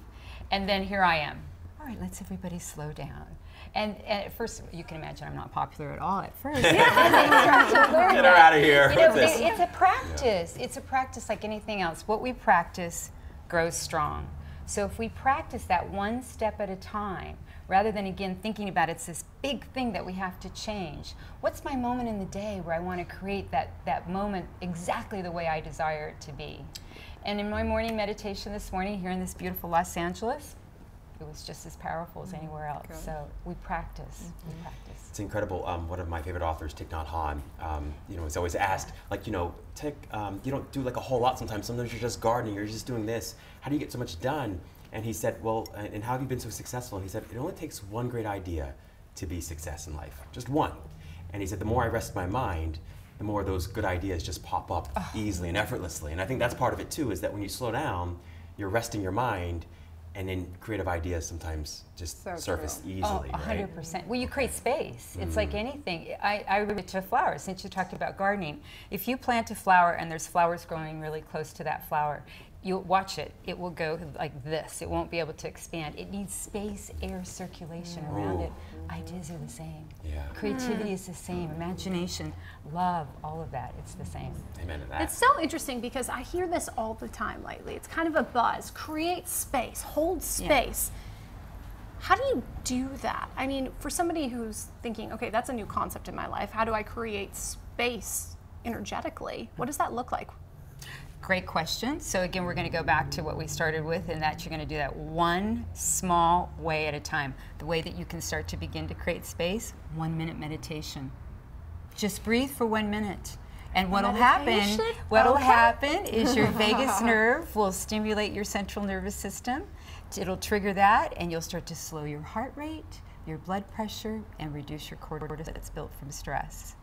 and then here I am. All right, let's everybody slow down. And at first, you can imagine I'm not popular at all at first. And they start to learn Get her out of here. You know, What's this? it's a practice. It's a practice like anything else. What we practice grows strong. So if we practice that one step at a time, rather than again thinking about it's this big thing that we have to change. What's my moment in the day where I want to create that moment exactly the way I desire it to be? And in my morning meditation this morning here in this beautiful Los Angeles, it was just as powerful as anywhere else. Good. So we practice. We practice. It's incredible. One of my favorite authors, Thich Nhat Hanh, you know, is always asked, like, you know, Thich, you don't do like a whole lot sometimes. Sometimes you're just gardening, you're just doing this. How do you get so much done? And he said, well, and how have you been so successful? And he said, it only takes one great idea to be success in life, just one. And he said, the more I rest my mind, the more those good ideas just pop up easily and effortlessly. And I think that's part of it too, is that when you slow down, you're resting your mind, and then creative ideas sometimes just surface easily, right? 100%. Well, you create space. It's like anything. I relate to flowers, since you talked about gardening. If you plant a flower and there's flowers growing really close to that flower, you'll watch it. It will go like this. It won't be able to expand. It needs space, air circulation around it. Ideas are the same. Yeah. Creativity is the same. Imagination, love, all of that, it's the same. Amen to that. It's so interesting because I hear this all the time lately. It's kind of a buzz. Create space, hold space. How do you do that? I mean, for somebody who's thinking, okay, that's a new concept in my life. How do I create space energetically? What does that look like? Great question. So again, we're going to go back to what we started with, and that you're going to do that one small way at a time. The way that you can start to begin to create space, 1 minute meditation. Just breathe for 1 minute. And what'll happen is your vagus nerve will stimulate your central nervous system. It'll trigger that, and you'll start to slow your heart rate, your blood pressure, and reduce your cortisol that's built from stress.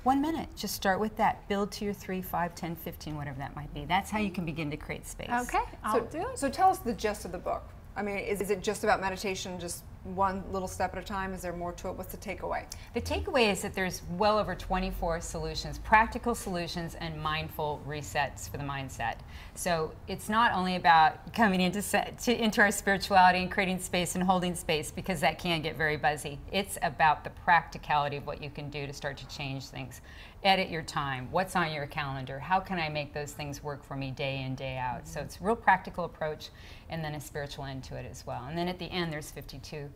1 minute, just start with that. Build to your 3, 5, 10, 15, whatever that might be. That's how you can begin to create space. Okay, I'll do it. So tell us the gist of the book. I mean, is it just about meditation, just one little step at a time? Is there more to it? What's the takeaway? The takeaway is that there's well over 24 solutions, practical solutions and mindful resets for the mindset. So it's not only about coming into our spirituality and creating space and holding space, because that can get very buzzy. It's about the practicality of what you can do to start to change things. Edit your time. What's on your calendar? How can I make those things work for me day in, day out? So it's a real practical approach, and then a spiritual end to it as well. And then at the end, there's 52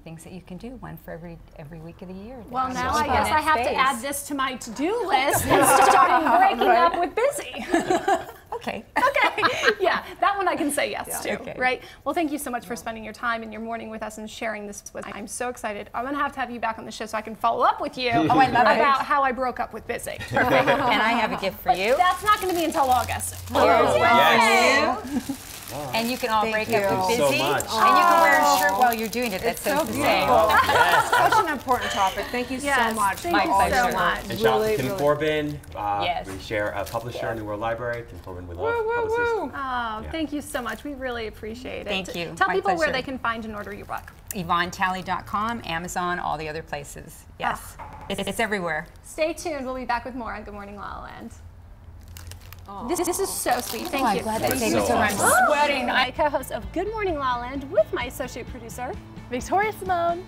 things that you can do, one for every week of the year. Well, now I guess I have to add this to my to-do list and start breaking up with busy. Okay. Okay. Yeah, that one I can say yes to. Okay. Right. Well, thank you so much for spending your time and your morning with us and sharing this with us. I'm so excited. I'm gonna have you back on the show so I can follow up with you about how I broke up with busy. Perfect. And I have a gift for you. That's not going to be until August. Here's one yes. for you. And you can all break you. up with Thank you busy. so much. And you can wear a shirt while you're doing it that says the same. Yes. Such an important topic. Thank you so much. Thank you My so pleasure. much. And shout out to Tim Corbin. Yes. We share a publisher in the World Library. Tim Corbin, we love Woo, woo, publicists. woo. Oh, thank you so much. We really appreciate it. Thank you. Tell My people where pleasure. they can find and order your book. YvonneTalley.com, Amazon, all the other places. Yes. It's everywhere. Stay tuned. We'll be back with more on Good Morning La La Land. This is so sweet. Thank you. glad that Thank saved you me so so much. much. I'm sweating. I'm co-host of Good Morning La La Land with my associate producer, Victoria Simone.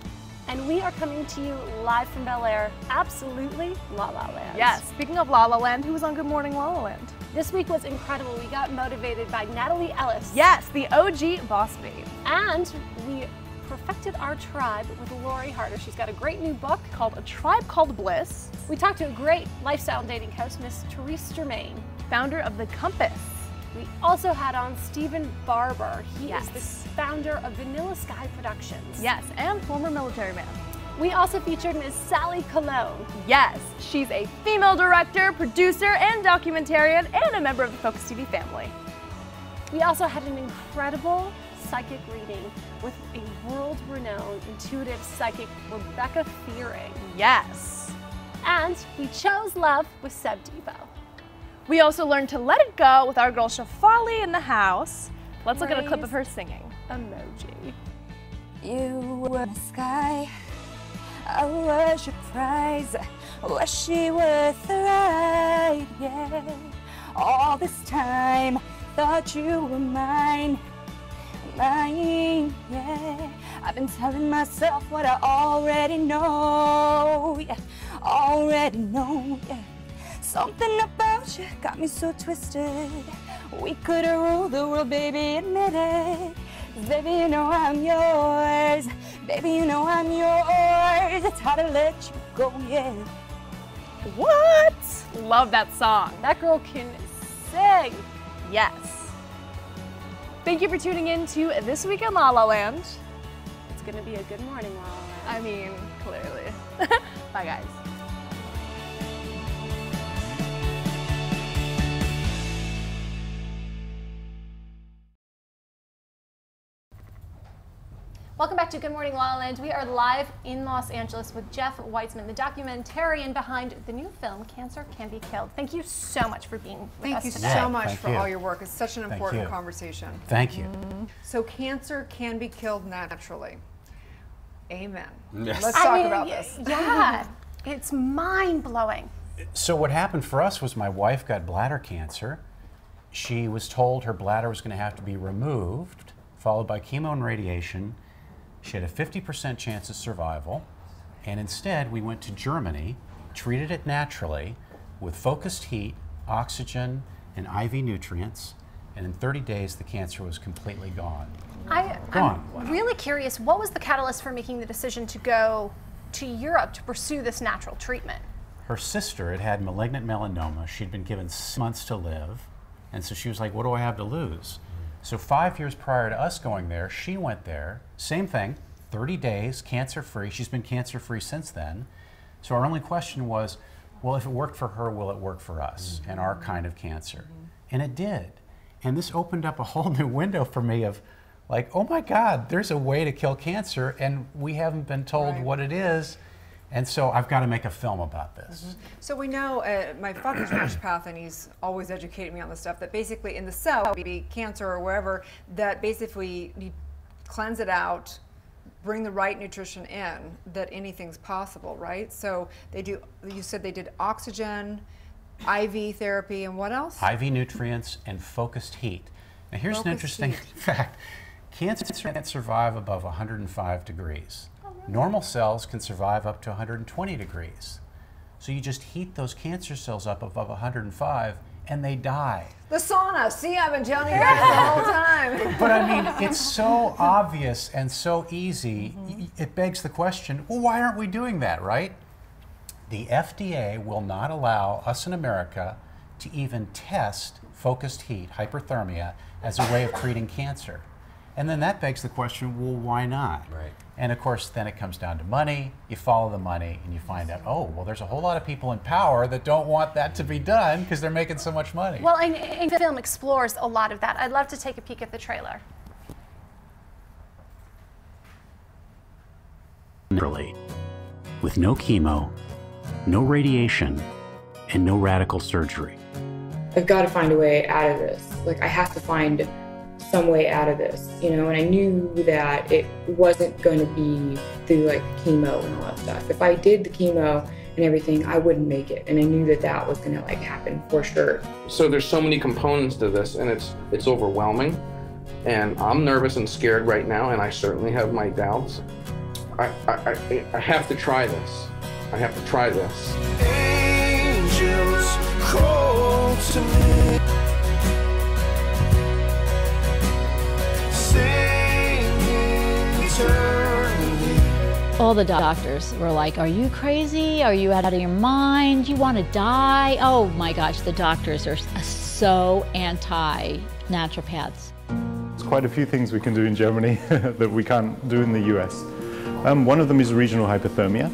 And we are coming to you live from Bel Air, absolutely La La Land. Yes, speaking of La La Land, who was on Good Morning La La Land? This week was incredible. We got motivated by Natalie Ellis. Yes, the OG boss babe. And we perfected our tribe with Lori Harder. She's got a great new book Called A Tribe Called Bliss, We talked to a great lifestyle dating coach, Miss Therese Germain. founder of The Compass. We also had on Stephen Barber. He Yes. is the founder of Vanilla Sky Productions. Yes, and former military man. We also featured Miss Sally Cologne. Yes, she's a female director, producer, and documentarian, and a member of the Focus TV family. We also had an incredible psychic reading with a world-renowned intuitive psychic, Rebecca Fearing. Yes. And we chose love with Seb Debo. We also learned to let it go with our girl Shafali in the house. Let's look at a clip of her singing. Emoji. You were my sky, I was your prize. Was she worth the ride? Yeah. All this time, thought you were mine, mine. Yeah. I've been telling myself what I already know. Yeah. Already know. Yeah. Something about you got me so twisted. We could have ruled the world, baby, admit it. Baby, you know I'm yours. Baby, you know I'm yours. It's hard to let you go, yeah. What? Love that song. That girl can sing. Yes. Thank you for tuning in to This Week in La La Land. It's gonna be a good morning, La La Land. I mean, clearly. Bye, guys. Welcome back to Good Morning La La Land. We are live in Los Angeles with Jeff Weitzman, the documentarian behind the new film, Cancer Can Be Killed. Thank you so much for being with us Thank you today. so much Thank for you. all your work. It's such an important you. conversation. Thank you. So cancer can be killed naturally. Amen. Yes. Let's I talk mean, about this. Yeah, it's mind-blowing. So what happened for us was my wife got bladder cancer. She was told her bladder was going to have to be removed, followed by chemo and radiation. She had a 50% chance of survival, and instead we went to Germany, treated it naturally with focused heat, oxygen, and IV nutrients, and in 30 days the cancer was completely gone. I'm really curious, what was the catalyst for making the decision to go to Europe to pursue this natural treatment? Her sister had malignant melanoma. She'd been given 6 months to live, and so she was like, what do I have to lose? So 5 years prior to us going there, she went there, same thing, 30 days, cancer-free. She's been cancer-free since then. So our only question was, well, if it worked for her, will it work for us and our kind of cancer? And it did. And this opened up a whole new window for me of like, oh my God, there's a way to kill cancer and we haven't been told what it is. And so I've got to make a film about this. So we know, my father's naturopath, and he's always educated me on this stuff, that basically in the cell, be cancer or wherever, that basically you cleanse it out, bring the right nutrition in, that anything's possible, right? So they do, you said they did oxygen, IV therapy, and what else? IV nutrients and focused heat. Now here's an interesting fact. Cancer can't survive above 105 degrees. Normal cells can survive up to 120 degrees. So you just heat those cancer cells up above 105 and they die. The sauna. See, I've been telling you guys the whole time. But I mean, it's so obvious and so easy, it begs the question, well, why aren't we doing that, right? The FDA will not allow us in America to even test focused heat, hyperthermia, as a way of treating cancer. And then that begs the question, well, why not? Right. And of course, then it comes down to money. You follow the money and you find out, oh, well, there's a whole lot of people in power that don't want that to be done because they're making so much money. Well, and the film explores a lot of that. I'd love to take a peek at the trailer. Naturally, with no chemo, no radiation, and no radical surgery. I've got to find a way out of this. Like, I have to find some way out of this, you know, and I knew that it wasn't going to be through like chemo and all that stuff. If I did the chemo and everything, I wouldn't make it, and I knew that that was going to like happen for sure. So there's so many components to this, and it's overwhelming, and I'm nervous and scared right now, and I certainly have my doubts. I have to try this. I have to try this. Angels call to me. All the doctors were like, are you crazy? Are you out of your mind? You want to die? Oh my gosh, the doctors are so anti-naturopaths. There's quite a few things we can do in Germany that we can't do in the US. One of them is regional hypothermia,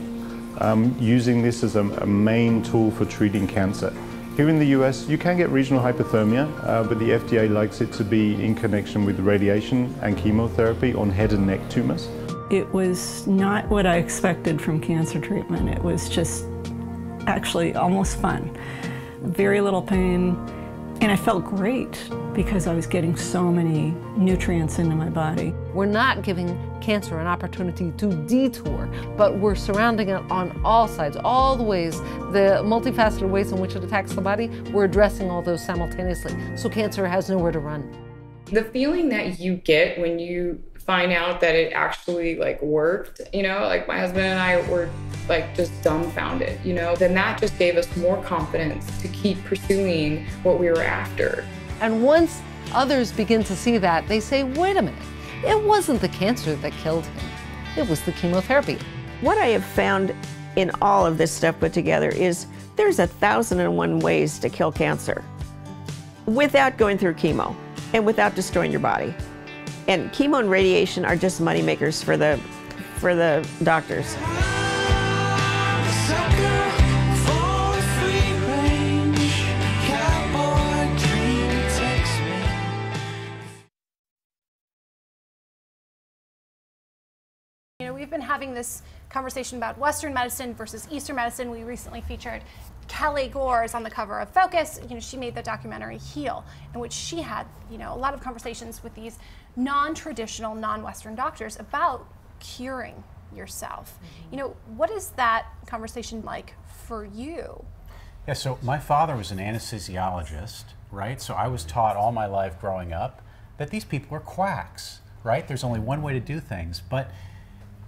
using this as a main tool for treating cancer. Here in the US, you can get regional hypothermia, but the FDA likes it to be in connection with radiation and chemotherapy on head and neck tumors. It was not what I expected from cancer treatment. It was just actually almost fun. Very little pain, and I felt great because I was getting so many nutrients into my body. We're not giving cancer an opportunity to detour, but we're surrounding it on all sides, all the ways, the multifaceted ways in which it attacks the body. We're addressing all those simultaneously, so cancer has nowhere to run. The feeling that you get when you find out that it actually like worked, you know, like my husband and I were like just dumbfounded, you know, then that just gave us more confidence to keep pursuing what we were after. And once others begin to see that, they say, wait a minute, it wasn't the cancer that killed him, it was the chemotherapy. What I have found in all of this stuff put together is there's 1,001 ways to kill cancer without going through chemo and without destroying your body. And chemo and radiation are just money makers for the doctors. You know, we've been having this conversation about Western medicine versus Eastern medicine. We recently featured Kelly Gores on the cover of Focus. You know, she made the documentary Heal, in which she had, you know, a lot of conversations with these non-traditional, non-Western doctors about curing yourself. You know, what is that conversation like for you? Yeah, so my father was an anesthesiologist, right? So I was taught all my life growing up that these people are quacks, right? There's only one way to do things. But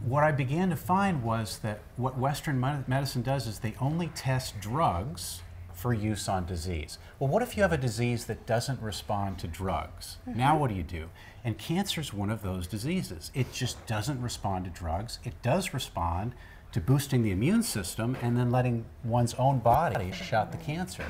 what I began to find was that what Western medicine does is they only test drugs for use on disease. Well, what if you have a disease that doesn't respond to drugs? Now what do you do? And cancer is one of those diseases. It just doesn't respond to drugs. It does respond to boosting the immune system and then letting one's own body shout the cancer.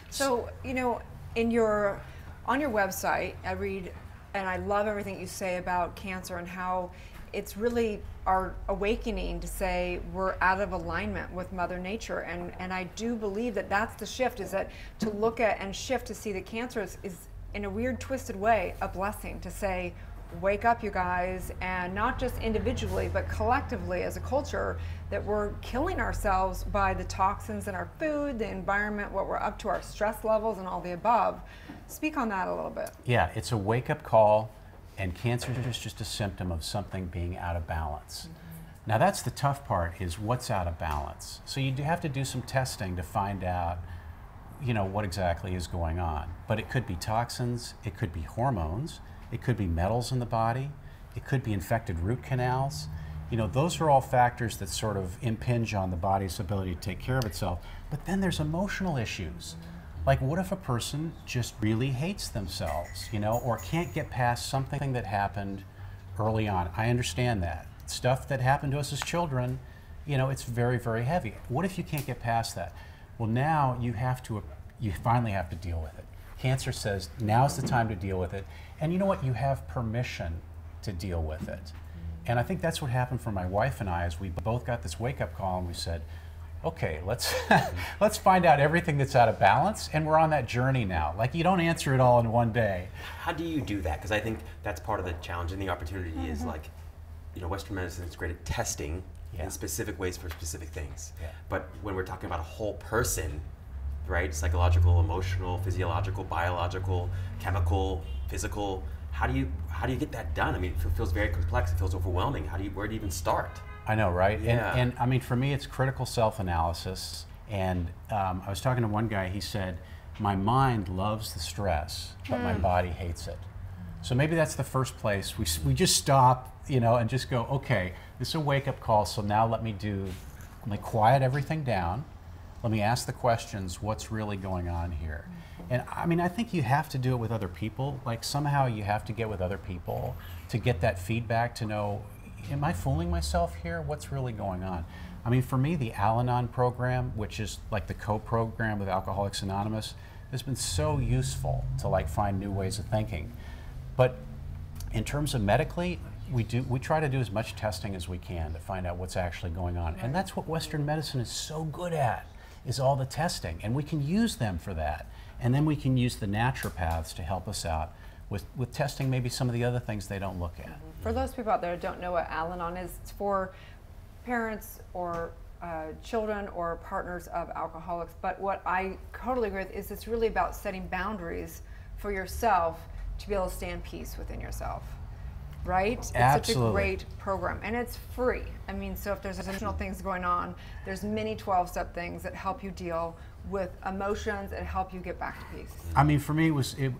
So, you know, on your website, I read, and I love everything you say about cancer and how it's really our awakening to say we're out of alignment with Mother Nature, and I do believe that that's the shift, is that to look at and shift to see that cancer is in a weird twisted way a blessing, to say wake up you guys, and not just individually but collectively as a culture, that we're killing ourselves by the toxins in our food, the environment, what we're up to, our stress levels and all the above. Speak on that a little bit. Yeah, it's a wake-up call. And cancer is just a symptom of something being out of balance. Now that's the tough part, is what's out of balance. So you do have to do some testing to find out, you know, what exactly is going on. But it could be toxins, it could be hormones, it could be metals in the body, it could be infected root canals. You know, those are all factors that sort of impinge on the body's ability to take care of itself. But then there's emotional issues. Like, what if a person just really hates themselves, you know, or can't get past something that happened early on? I understand that. Stuff that happened to us as children, you know, it's very, very heavy. What if you can't get past that? Well, now you finally have to deal with it. Cancer says, now's the time to deal with it. And you know what? You have permission to deal with it. And I think that's what happened for my wife and I, as we both got this wake-up call and we said, okay, let's let's find out everything that's out of balance, and we're on that journey now. Like, you don't answer it all in one day. How do you do that? Because I think that's part of the challenge and the opportunity is, like, you know, Western medicine is great at testing in specific ways for specific things. But when we're talking about a whole person, right, psychological, emotional, physiological, biological, chemical, physical, how do you get that done? I mean, it feels very complex. It feels overwhelming. Where do you even start? I know, right? Yeah. And I mean, for me, it's critical self-analysis. And I was talking to one guy, he said, my mind loves the stress, but my body hates it. So maybe that's the first place. We just stop, you know, and just go, okay, this is a wake-up call, so now let me quiet everything down. Let me ask the questions, what's really going on here? And I mean, I think you have to do it with other people. Like, somehow you have to get with other people to get that feedback, to know, am I fooling myself here? What's really going on? I mean, for me, the Al-Anon program, which is like the co-program with Alcoholics Anonymous, has been so useful to, like, find new ways of thinking. But in terms of medically, we try to do as much testing as we can to find out what's actually going on. And that's what Western medicine is so good at, is all the testing. And we can use them for that. And then we can use the naturopaths to help us out with testing maybe some of the other things they don't look at. For those people out there who don't know what Al-Anon is, it's for parents or children or partners of alcoholics. But what I totally agree with is it's really about setting boundaries for yourself to be able to stay in peace within yourself. Right? Absolutely. It's such a great program, and it's free. I mean, so if there's additional things going on, there's many 12-step things that help you deal with emotions and help you get back to peace. I mean, for me,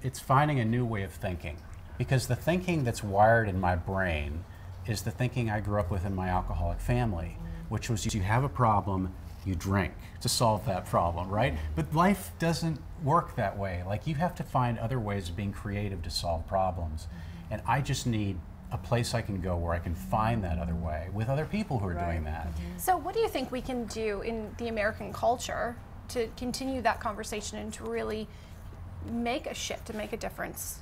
it's finding a new way of thinking, because the thinking that's wired in my brain is the thinking I grew up with in my alcoholic family, which was, you have a problem, you drink to solve that problem, right? But life doesn't work that way. Like, you have to find other ways of being creative to solve problems. And I just need a place I can go where I can find that other way with other people who are doing that. So what do you think we can do in the American culture to continue that conversation and to really make a shift, to make a difference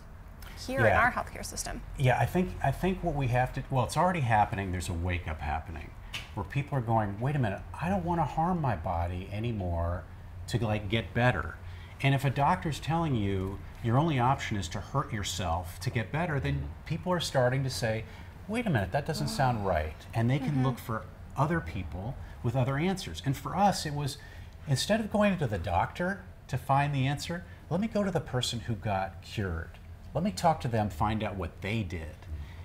here in our healthcare system? Yeah, I think what we have to, well, it's already happening. There's a wake up happening where people are going, wait a minute, I don't want to harm my body anymore to, like, get better. And if a doctor's telling you your only option is to hurt yourself to get better, then people are starting to say, wait a minute, that doesn't sound right. And they can look for other people with other answers. And for us, it was, instead of going to the doctor to find the answer, let me go to the person who got cured. Let me talk to them, find out what they did.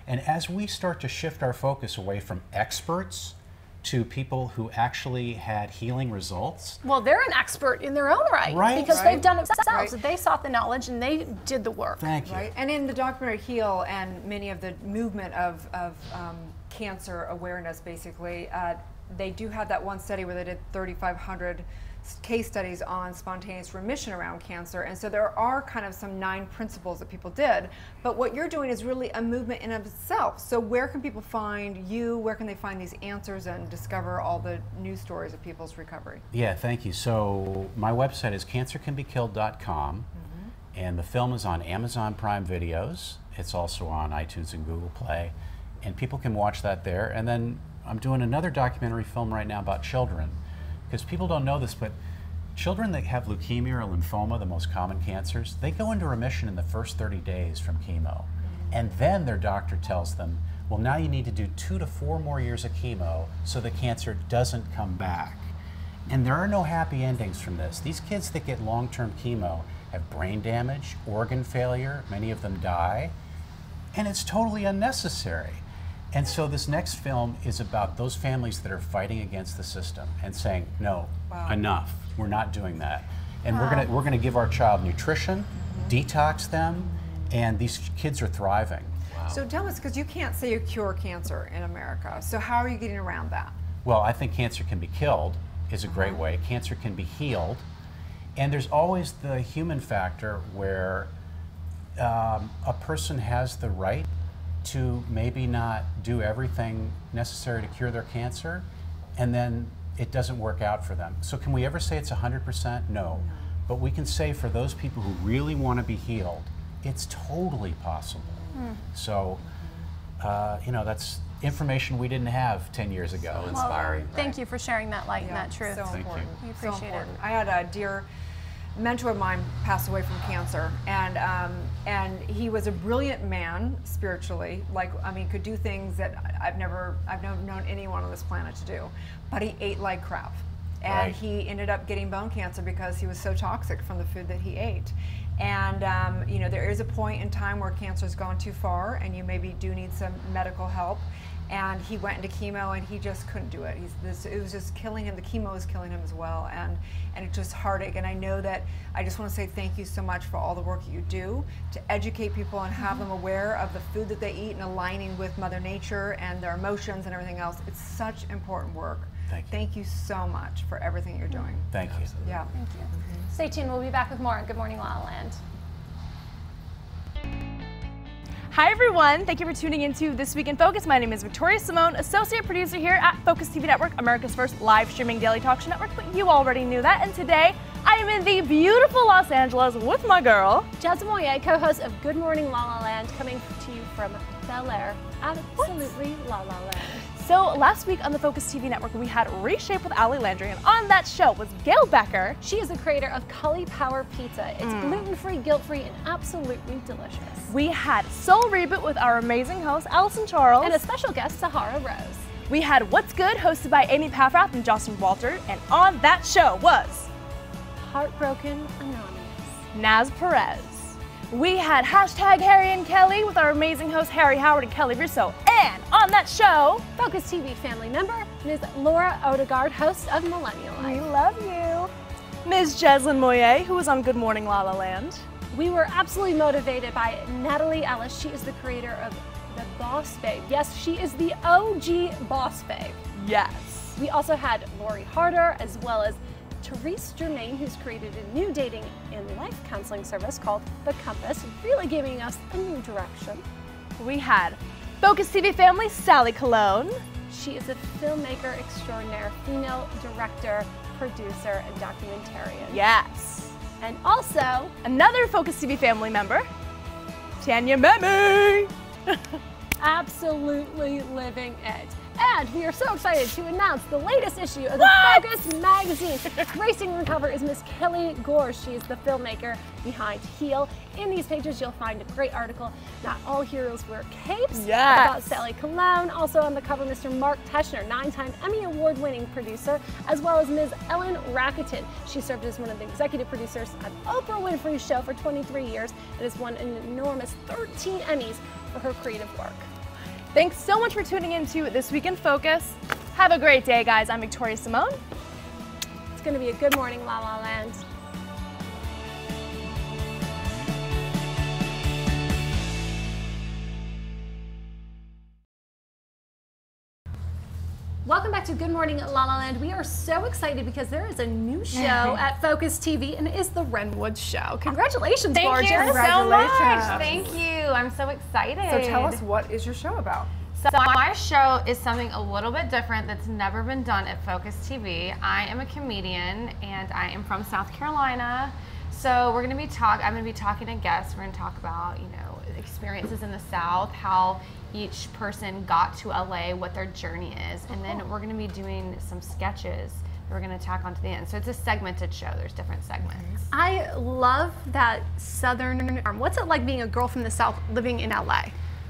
And as we start to shift our focus away from experts to people who actually had healing results. Well, they're an expert in their own right. Because they've done it themselves. They sought the knowledge and they did the work. Thank you. Right? And in the documentary Heal and many of the movement of cancer awareness, basically, they do have that one study where they did 3,500 case studies on spontaneous remission around cancer. And so there are kind of some 9 principles that people did. But what you're doing is really a movement in of itself. So where can people find you? Where can they find these answers and discover all the news stories of people's recovery? Yeah, thank you. So my website is cancercanbekilled.com. And the film is on Amazon Prime Videos. It's also on iTunes and Google Play. And people can watch that there. And then I'm doing another documentary film right now about children. Because people don't know this, but children that have leukemia or lymphoma, the most common cancers, they go into remission in the first 30 days from chemo. And then their doctor tells them, well, now you need to do 2 to 4 more years of chemo so the cancer doesn't come back. And there are no happy endings from this. These kids that get long-term chemo have brain damage, organ failure, many of them die. and it's totally unnecessary. And so this next film is about those families that are fighting against the system and saying, no, enough, we're not doing that. And we're gonna give our child nutrition, detox them, and these kids are thriving. So tell us, because you can't say you cure cancer in America, so how are you getting around that? Well, I think cancer can be killed is a great way. Cancer can be healed. And there's always the human factor where a person has the right to maybe not do everything necessary to cure their cancer, and then it doesn't work out for them. So can we ever say it's 100%? No. But we can say for those people who really want to be healed, it's totally possible. So, you know, that's information we didn't have 10 years ago. So inspiring. Well, thank you for sharing that light and that truth. So important. We appreciate it. I had a dear mentor of mine pass away from cancer, and he was a brilliant man spiritually. Like, I mean, could do things that I've never known anyone on this planet to do. But he ate like crap, and he ended up getting bone cancer because he was so toxic from the food that he ate. And you know, there is a point in time where cancer's gone too far, and you maybe do need some medical help. And he went into chemo, and he just couldn't do it. It was just killing him. The chemo was killing him as well, and it's just heartache. And I know that I just want to say thank you so much for all the work that you do to educate people and have them aware of the food that they eat and aligning with Mother Nature and their emotions and everything else. It's such important work. Thank you so much for everything you're doing. Thank you. Yeah. Thank you. Stay tuned. We'll be back with more on Good Morning La La Land. Hi everyone, thank you for tuning into This Week in Focus. My name is Victoria Simone, associate producer here at Focus TV Network, America's first live streaming daily talk show network, but you already knew that. And today, I am in the beautiful Los Angeles with my girl, Jasmine Moye, co-host of Good Morning La La Land, coming to you from Bel Air, absolutely La La Land. So last week on the Focus TV Network, we had Reshape with Ali Landry, and on that show was Gail Becker. She is the creator of Cully Power Pizza. It's gluten-free, guilt-free, and absolutely delicious. We had Soul Reboot with our amazing host, Allison Charles. And a special guest, Sahara Rose. We had What's Good, hosted by Amy Paffrath and Jocelyn Walter, and on that show was Heartbroken Anonymous, Naz Perez. We had hashtag Harry and Kelly with our amazing hosts Harry Howard and Kelly Russo. And on that show, Focus TV family member, Ms. Laura Odegaard, host of Millennial Life. We love you. Ms. Jeslyn Moye, who was on Good Morning La La Land. We were absolutely motivated by Natalie Ellis. She is the creator of The Boss Babe. Yes, she is the OG Boss Babe. Yes. We also had Lori Harder, as well as Therese Germain, who's created a new dating and life counseling service called The Compass, really giving us a new direction. We had Focus TV family, Sally Colon. She is a filmmaker extraordinaire, female director, producer, and documentarian. Yes. And also, another Focus TV family member, Tanya Memi. Absolutely living it. And we are so excited to announce the latest issue of the Focus magazine. Gracing the cover is Miss Kelly Gore. She is the filmmaker behind Heal. In these pages, you'll find a great article, Not All Heroes Wear Capes, about Sally Colon. Also on the cover, Mr. Mark Teschner, 9-time Emmy Award-winning producer, as well as Ms. Ellen Racketon. She served as one of the executive producers on Oprah Winfrey's show for 23 years and has won an enormous 13 Emmys for her creative work. Thanks so much for tuning in to This Week in Focus. Have a great day, guys. I'm Victoria Simone. It's going to be a good morning, La La Land. Welcome back to Good Morning La La Land. We are so excited because there is a new show at Focus TV, and it is the Renwood Show. Congratulations, gorgeous. Thank you so much. Thank you. I'm so excited. So tell us, what is your show about? So my show is something a little bit different that's never been done at Focus TV. I am a comedian, and I am from South Carolina. So we're going to be I'm going to be talking to guests. We're going to talk about, you know, experiences in the South, how each person got to LA, what their journey is, and then we're going to be doing some sketches that we're going to tack onto the end. So it's a segmented show. There's different segments. I love that Southern. What's it like being a girl from the South living in LA?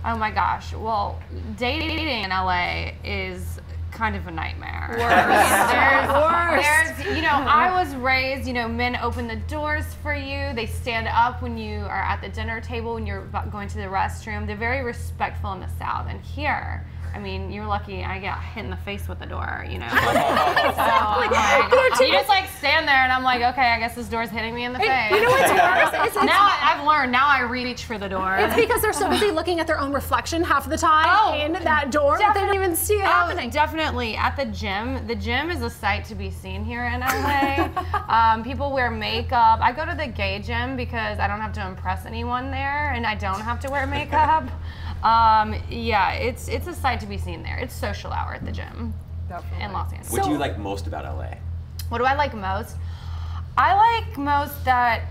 Oh my gosh. Well, dating in LA is kind of a nightmare. Worst. There's, you know, I was raised, you know, men open the doors for you. They stand up when you are at the dinner table, when you're going to the restroom. They're very respectful in the South. And here, I mean, you're lucky I get hit in the face with the door, you know. So I'm like, you just like stand there and I'm like, okay, I guess this door's hitting me in the face. You know what's worse? Now I've learned, now I reach for the door. It's because they're so busy looking at their own reflection half the time in that door that they don't even see it happening. Definitely. At the gym is a sight to be seen here in LA. People wear makeup. I go to the gay gym because I don't have to impress anyone there and I don't have to wear makeup. Yeah, it's a sight to be seen there. It's social hour at the gym in Los Angeles. What do you like most about LA? What do I like most? I like most that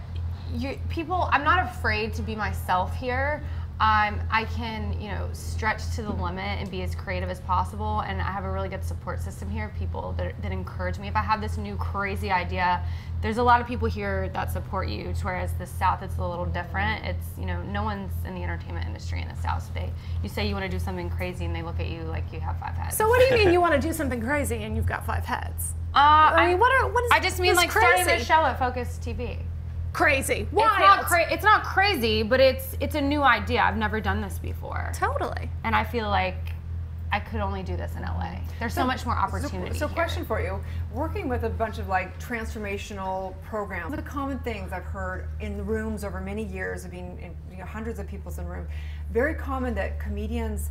I'm not afraid to be myself here. I can, you know, stretch to the limit and be as creative as possible, and I have a really good support system here, people that encourage me. If I have this new crazy idea, there's a lot of people here that support you, whereas the South, it's a little different. It's, you know, no one's in the entertainment industry in the South, so you say you want to do something crazy and they look at you like you have 5 heads. So what do you mean you want to do something crazy and you've got 5 heads? I mean, what is I just mean like crazy? starting a show at Focus TV. Crazy. Why? It's not crazy, but it's a new idea. I've never done this before. Totally. And I feel like I could only do this in LA. There's so much more opportunity. So question for you, working with a bunch of like transformational programs, one of the common things I've heard in the rooms over many years of being in, you know, hundreds of people in the room, very common that comedians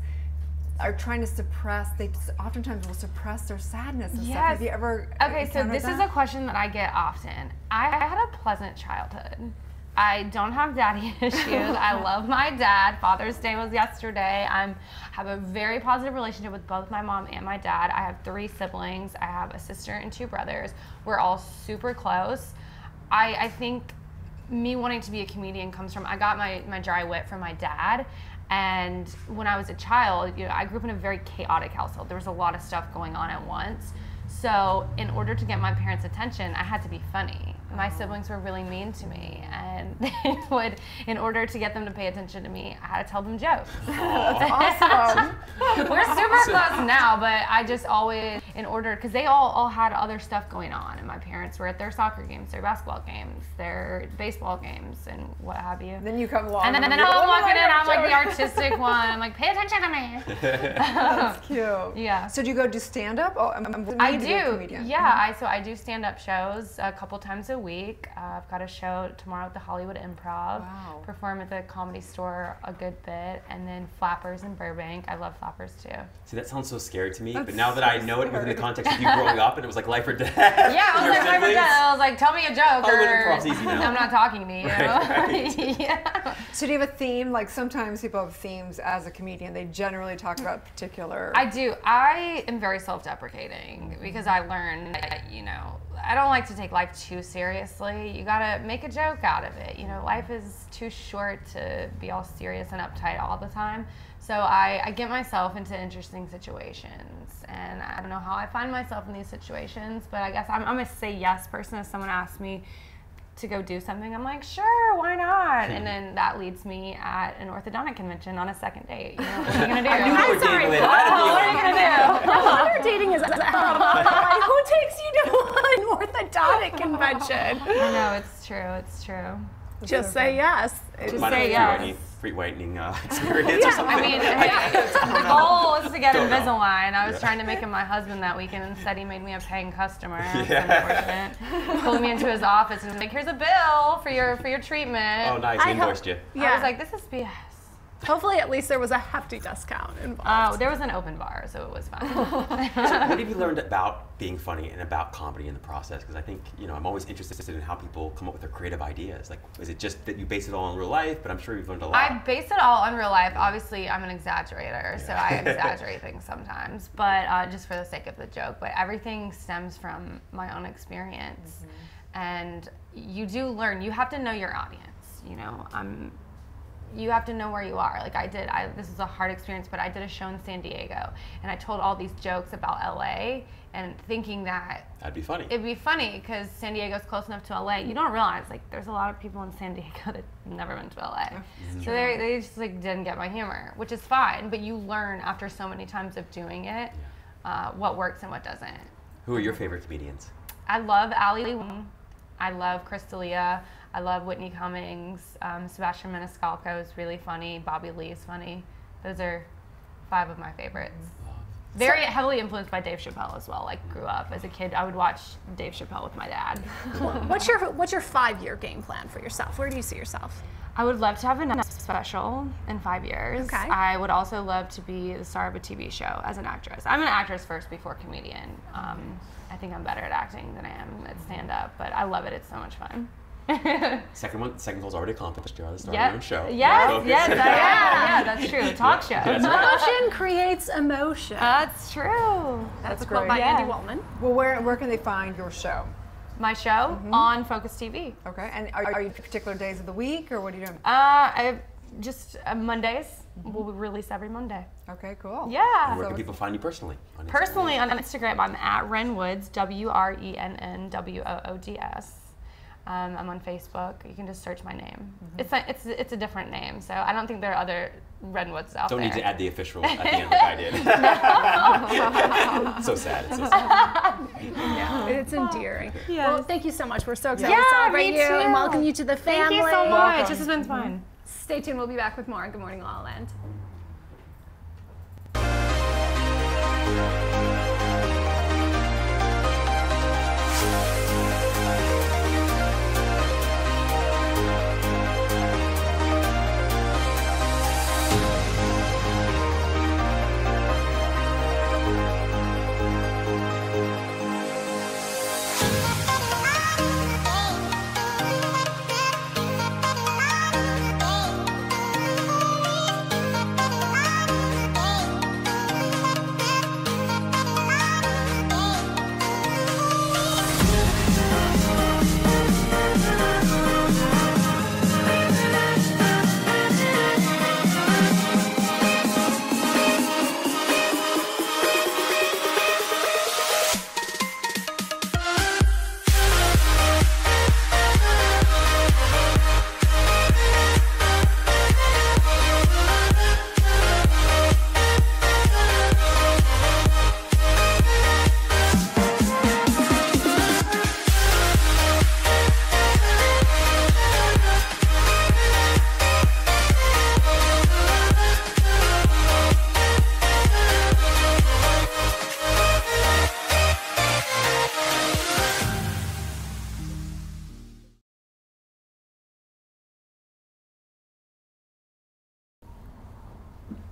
are trying to suppress, they oftentimes will suppress their sadness and stuff. Have you ever Okay, so this that? is a question that I get often. I had a pleasant childhood. I don't have daddy issues. I love my dad. Father's Day was yesterday. I have a very positive relationship with both my mom and my dad. I have 3 siblings. I have a sister and 2 brothers. We're all super close. I think me wanting to be a comedian comes from, I got my dry wit from my dad. And when I was a child, you know, I grew up in a very chaotic household. There was a lot of stuff going on at once. So in order to get my parents' attention, I had to be funny. My siblings were really mean to me, and they would, in order to get them to pay attention to me, I had to tell them jokes. That's awesome. We're super close now, but I just always, in order, because they all had other stuff going on, and my parents were at their soccer games, their basketball games, their baseball games, and what have you. Then you come along. And then I'm walking in, I'm like the artistic one. I'm like, pay attention to me. That's cute. Yeah. So do you go do stand-up? Oh, I do. Yeah, so I do stand-up shows a couple times a week. I've got a show tomorrow at the Hollywood Improv. Wow. Perform at the Comedy Store a good bit, and then Flappers in Burbank. I love Flappers too. See, that sounds so scary to me, That's but now that I know it within the context of you growing up and it was like life or death. Yeah, I was like life or death. I was like, tell me a joke. Hollywood Improv's easy now. I'm not talking to you. Right. Yeah. So do you have a theme? Like sometimes people have themes as a comedian. They generally talk about particular. I do. I am very self-deprecating because I learned that, you know, I don't like to take life too seriously. You gotta make a joke out of it. You know, life is too short to be all serious and uptight all the time. So I get myself into interesting situations, and I don't know how I find myself in these situations, but I guess I'm a say yes person. If someone asks me to go do something, I'm like, sure, why not? And then that leads me at an orthodontic convention on a second date. You know, what are you gonna do? I'm sorry. What are you gonna do? No wonder dating is like, who takes you to an orthodontic convention? I know, it's true, it's true. Just say yes. Just Might say have yes. any free whitening experience or something. I mean, the goal was to get Invisalign. I was trying to make him my husband that weekend. Instead, he made me a paying customer. That's unfortunate. Pulled me into his office and was like, "Here's a bill for your treatment." Oh, nice. He invoiced you. I was like, "This is BS." Hopefully, at least there was a hefty discount involved. Oh, there was an open bar, so it was fine. So what have you learned about being funny and about comedy in the process? Because I think, you know, I'm always interested in how people come up with their creative ideas. Like, is it just that you base it all on real life? But I'm sure you've learned a lot. I base it all on real life. Obviously, I'm an exaggerator, so I exaggerate things sometimes, but just for the sake of the joke. But everything stems from my own experience. And you do learn. You have to know your audience, you know. You have to know where you are. Like I did, this was a hard experience, but I did a show in San Diego, and I told all these jokes about LA, and thinking that that'd be funny. It'd be funny because San Diego's close enough to LA. You don't realize, like, there's a lot of people in San Diego that never been to LA, so they just like didn't get my humor, which is fine. But you learn after so many times of doing it. what works and what doesn't. Who are your favorite comedians? I love Ali Wong. I love Chris D'Elia. I love Whitney Cummings. Sebastian Maniscalco is really funny. Bobby Lee is funny. Those are 5 of my favorites. Very heavily influenced by Dave Chappelle as well. Like, grew up as a kid, I would watch Dave Chappelle with my dad. What's your 5-year game plan for yourself? Where do you see yourself? I would love to have a Netflix special in 5 years. Okay. I would also love to be the star of a TV show as an actress. I'm an actress first before comedian. I think I'm better at acting than I am at stand-up, but I love it. It's so much fun. Second goal's already accomplished. You're on the star of Yep. your own show. Yes, yeah, that's true. A talk show. Motion creates emotion. That's true. That's a great. quote by Andy Waldman. Well, where can they find your show? My show on Focus TV. Okay, and are you particular days of the week, or what are you doing? I just Mondays. We'll release every Monday. Okay, cool. Yeah. And where can people find you personally? Personally on Instagram, I'm at Renwoods, WRENNWOODS. I'm on Facebook. You can just search my name. It's a different name, so I don't think there are other Renwoods out there. Don't need to add the official at the end like I did. So sad. It's so sad. Yeah, it's endearing. Yes. Well, thank you so much. We're so excited to Yeah, celebrate me you too. and welcome you to the family. Thank you so much. This has been fun. Stay tuned. We'll be back with more. Good morning, La La Land.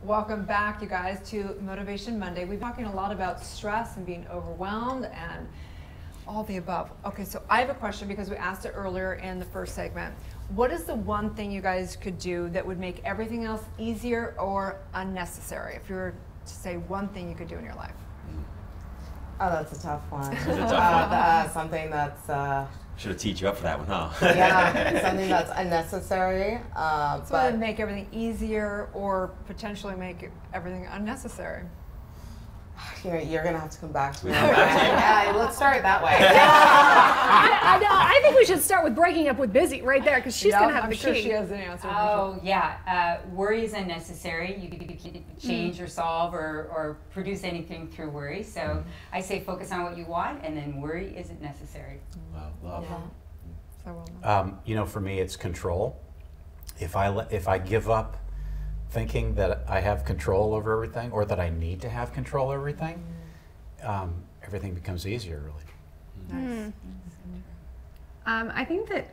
Welcome back, you guys, to Motivation Monday. We've been talking a lot about stress and being overwhelmed and all the above. Okay, so I have a question because we asked it earlier in the first segment. What is the one thing you guys could do that would make everything else easier or unnecessary? If you were to say one thing you could do in your life. Oh, that's a tough one. It's a tough one. Something that's... Should have teed you up for that one, huh? Yeah, something that's unnecessary. So it But would make everything easier or potentially make everything unnecessary. you're gonna have to come back to me. Yeah, let's start that way. I know. I think we should start with breaking up with Busy right there because she's gonna have I'm the sure key. she has an answer. Oh, yeah. Worry is unnecessary. You can't change or solve or produce anything through worry. So I say focus on what you want, and then worry isn't necessary. Wow, love. You know, for me, it's control. If I give up thinking that I have control over everything, or that I need to have control over everything, everything becomes easier, really. Nice. I think that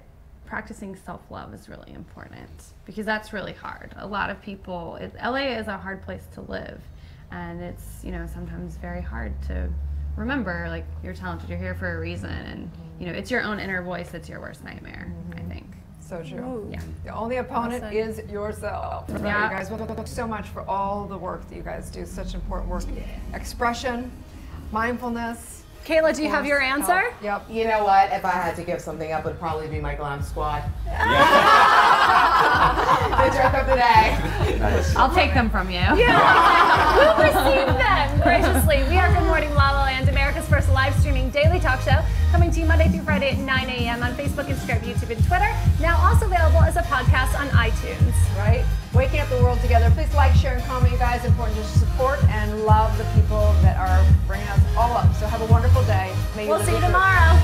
practicing self-love is really important because that's really hard. A lot of people, LA is a hard place to live, and it's, you know, sometimes very hard to remember, like, you're talented, you're here for a reason, and, you know, it's your own inner voice that's your worst nightmare, I think. So true. Ooh. Yeah. The only opponent is yourself. Yeah. You guys, well, thank you so much for all the work that you guys do. Such important work. Expression, mindfulness. Kayla, do you have your answer? Yep. You know what? If I had to give something up, it would probably be my glam squad. The joke of the day. Nice. I'll take them from you. Yeah. We'll receive them graciously. We are Good Morning La La Land, America's first first live streaming daily talk show, coming to you Monday through Friday at 9 a.m. on Facebook, Instagram, YouTube, and Twitter. Now also available as a podcast on iTunes. Right? Waking up the world together. Please like, share, and comment, you guys. Important to support and love the people that are bringing us all up. So have a wonderful day. We'll see you tomorrow.